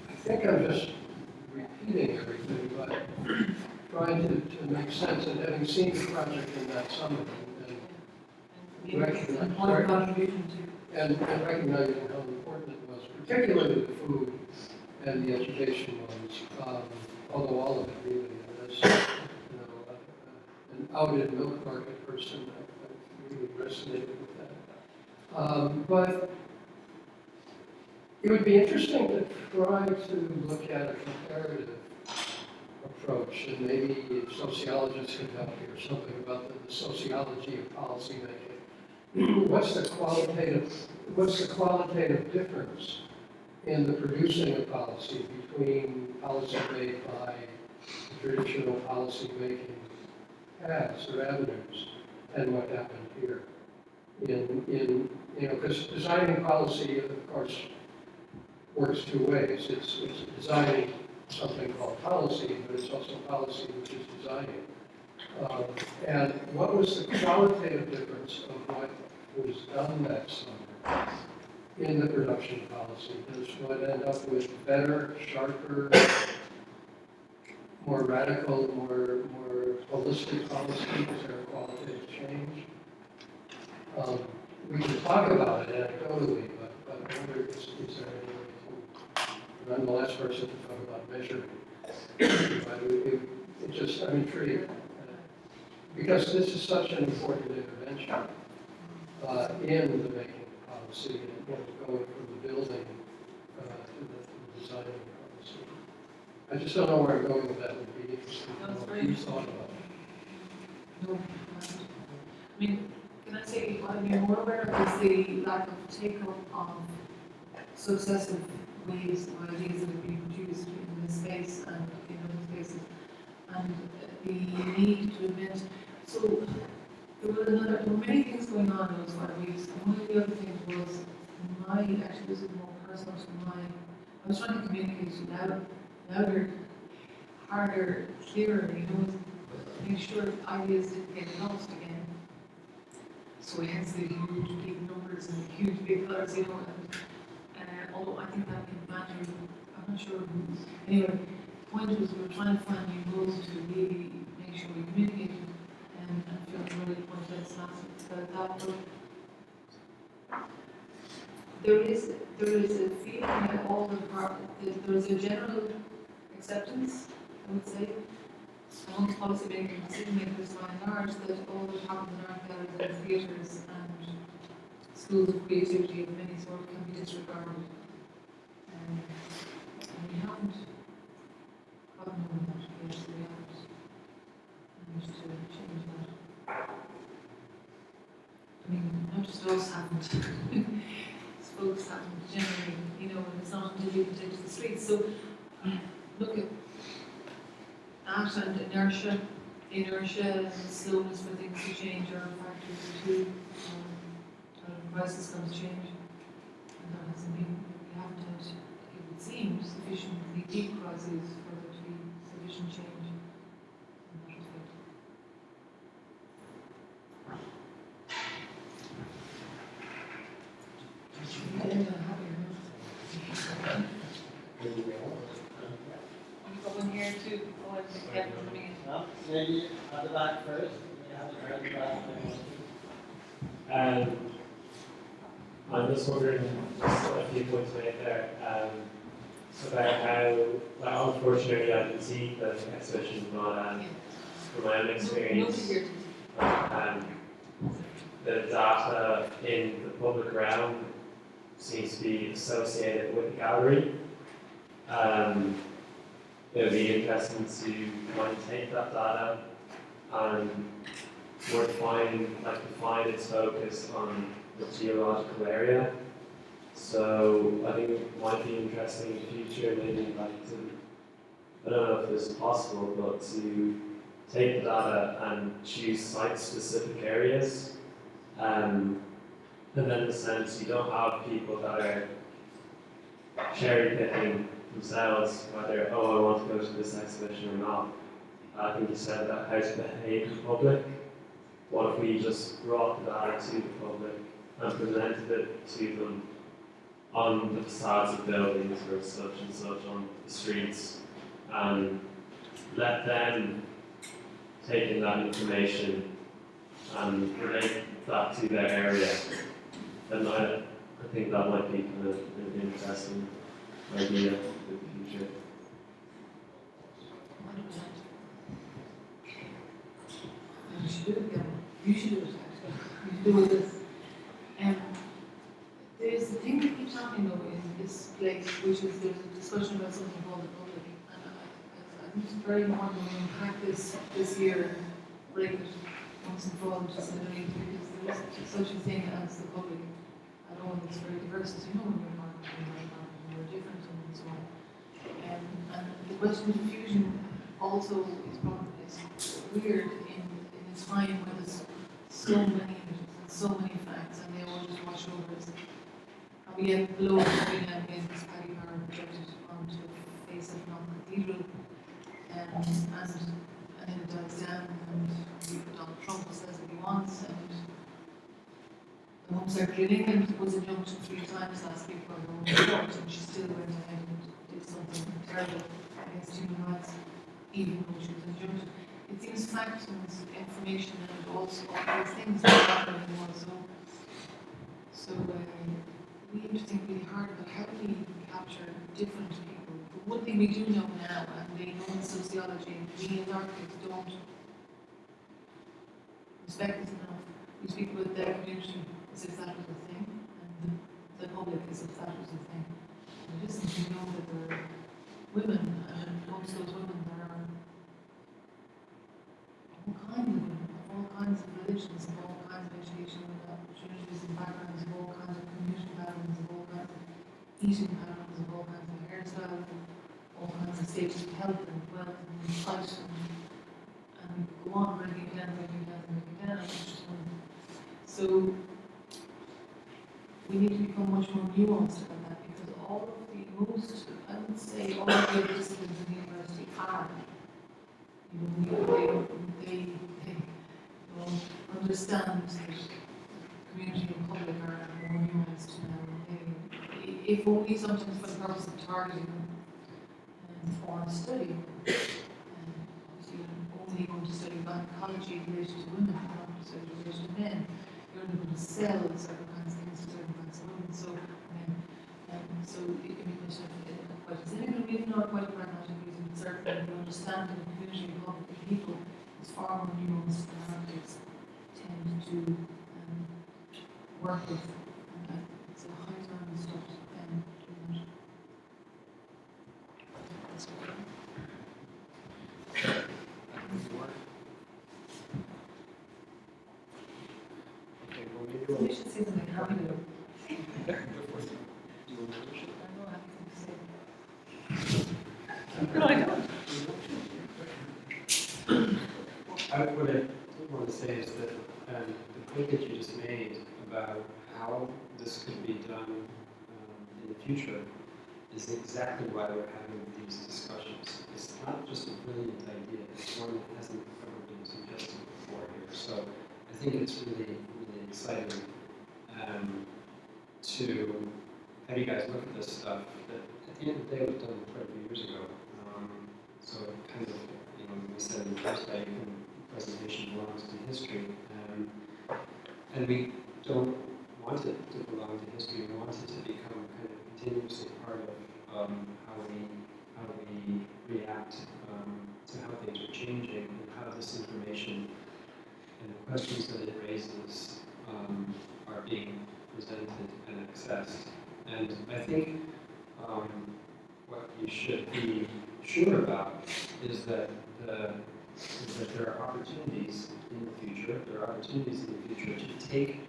I think I'm just repeating everything, but trying to make sense, and having seen the project in that summit, and recognizing how important it was, particularly the food and the education ones, although all of it really, as you know, an outed milk market person, I really resonated with that. But it would be interesting to try to look at a comparative approach, and maybe sociologists can help here, something about the sociology of policy making. What's the qualitative difference in the producing of policy between policy made by traditional policy making paths or avenues and what happened here? In you know, because designing policy, of course, works two ways. It's designing something called policy, but it's also policy which is designing. And what was the qualitative difference of what was done that summer in the production of policy? Does one end up with better, sharper, more radical, more holistic policy? Is there a qualitative change? We can talk about it anecdotally, but I wonder, is there any way to, I'm the last person to talk about measuring. But it just, I'm intrigued. Because this is such an important intervention in the making of policy, and going from the building to the designing of policy. I just don't know where I'm going with that. Would be interesting to know what you thought about it. No, I mean, can I say what I'm more aware of is the lack of take-up of successive waves of ideas that have been produced in this space and in other spaces, and the need to invent. So there were many things going on in those 5 weeks, and one of the other things was actually this is more personal to I was trying to communicate louder, harder, clearer, make sure ideas didn't get lost again. So hence the huge big numbers and the huge big colours, and although I think that can matter, I'm not sure. Anyway, the point was we were trying to find new rules to really make sure we communicated and feel really point that's last about that. But there is a feeling that all the there is a general acceptance, I would say, amongst policymakers and decision makers by and large, that all the top of the art galleries and theatres and schools of creativity of many sorts can be disregarded. And we haven't gotten over that, yes, we haven't managed to change that. I mean, not just us haven't. Folks haven't generally, and it's not until you can take to the streets. So look at that and inertia and slowness for things to change are factors too. Crisis comes change, and that hasn't been. We haven't had, it would seem, sufficiently deep crises for there to be sufficient change in that respect. You go in here too. Oh, I get me. Well, maybe at the back first. We have it right at the back. I'm just wondering, just a few points made there, about how, unfortunately I can see the exhibition from my own experience. The data in the public realm seems to be associated with the gallery. It would be interesting to kind of take that data and more define its focus on the geological area. So I think it might be interesting in the future, maybe I don't know if this is possible, but to take the data and choose site-specific areas. And then in the sense you don't have people that are cherry picking themselves, whether, I want to go to this exhibition or not. I think you said about how to behave in public. What if we just brought the data to the public and presented it to them on the facades of buildings or such and such on the streets, and let them take in that information and relate that to their area? And I think that might be kind of an interesting idea for the future. You should do it again. You should do it actually. You should do this. There's a thing that keeps happening though in this place, which is there's a discussion about something called the public. And I think it's very important when we unpack this year and break it once and for all just underneath, because there is such a thing as the public. I know it's very diverse, as you know, when you're marketing and we're different and so on. And the question of diffusion also is weird in this time where there's so many images and so many facts, and they all just wash over us. And we have below again this Paddy Power projected onto the face of Knock Cathedral, and then it dies down, and Donald Trump says what he wants, and the Home Secretary in England was injuncted 3 times last week by the Home Court, and she still went ahead and did something terrible against human rights, even though she was injuncted. It seems facts and information and also all these things are not anymore. So we need to think really hard about how do we capture different people. But one thing we do know now, and they know in sociology, we as architects don't respect it enough. We speak with their community as if that was a thing, and the public as if that was a thing. And it isn't. We know that there are women, and amongst those women there are all kinds of religions, of all kinds of educational opportunities and backgrounds, of all kinds of community backgrounds, of all kinds of eating patterns of all kinds of hairstyles, and all kinds of stages of health and wealth and fight and go on breaking it down. It's just one. So we need to become much more nuanced about that, because all of the most, I would say, all of the other disciplines in the university are, they understand that community and public are more nuanced now. If only sometimes for the purpose of targeting them for a study. Obviously, you're only going to study gynecology related to women, you're not going to study related to men. You're only going to sell certain kinds of things to certain kinds of women. So, so it can be quite a cynical reason or quite a pragmatic reason. Certainly, the understanding of community and public people is far more nuanced than architects tend to work with. And it's a high time we start doing that. That's what Okay, well, maybe we should say something happy to. we'll. I know I have something to say. No, I don't. What I did want to say is that the point that you just made about how this could be done in the future is exactly why we're having these discussions. It's not just a brilliant idea, it's one that hasn't ever been suggested before here. So I think it's really, really exciting to have you guys look at this stuff that at the end of the day was done quite a few years ago. So it kind of, we said in the first day, presentation belongs to history, and we don't want it to belong to history. We want it to become kind of continuously part of how we react to how things are changing and how this information and the questions that it raises are being presented and accessed. And I think what you should be sure about is that there are opportunities in the future. There are opportunities in the future to take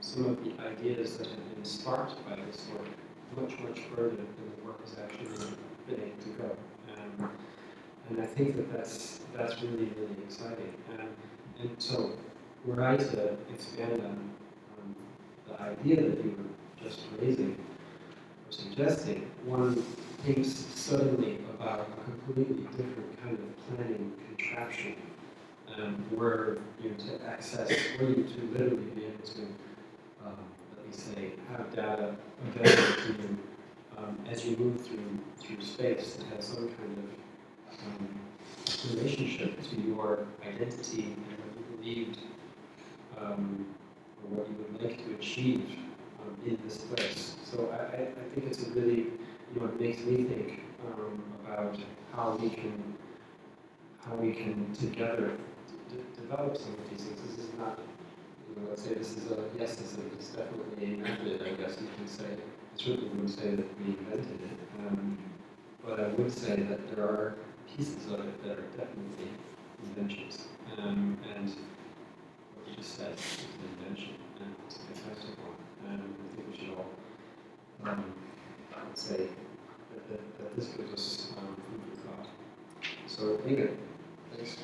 some of the ideas that have been sparked by this work much, much further than the work has actually been able to go. And I think that that's really, really exciting. And so, were I to expand on the idea that you were just raising or suggesting, one thinks suddenly about a completely different kind of planning contraption, where to access, or you to literally be able to, let me say, have data available to you as you move through space that has some kind of relationship to your identity and what you believed, or what you would like to achieve in this place. So I think it's a really, it makes me think about how we can together develop some of these things. This is not, let's say this is yes, this is definitely a method, I guess you can say. I certainly wouldn't say that we invented it, but I would say that there are pieces of it that are definitely inventions. And what you just said is an invention, and it's a fantastic one. And I think we should all, I would say, that this gives us food for thought. So, Inga, thanks.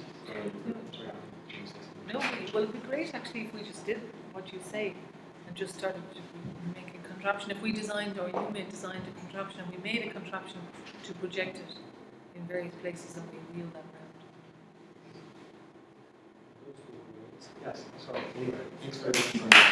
No, well, it'd be great actually if we just did what you say and just started to make a contraption. If we designed, or you designed a contraption, and we made a contraption to project it in various places and we wheel that around. Yes, so anyway, thanks very much.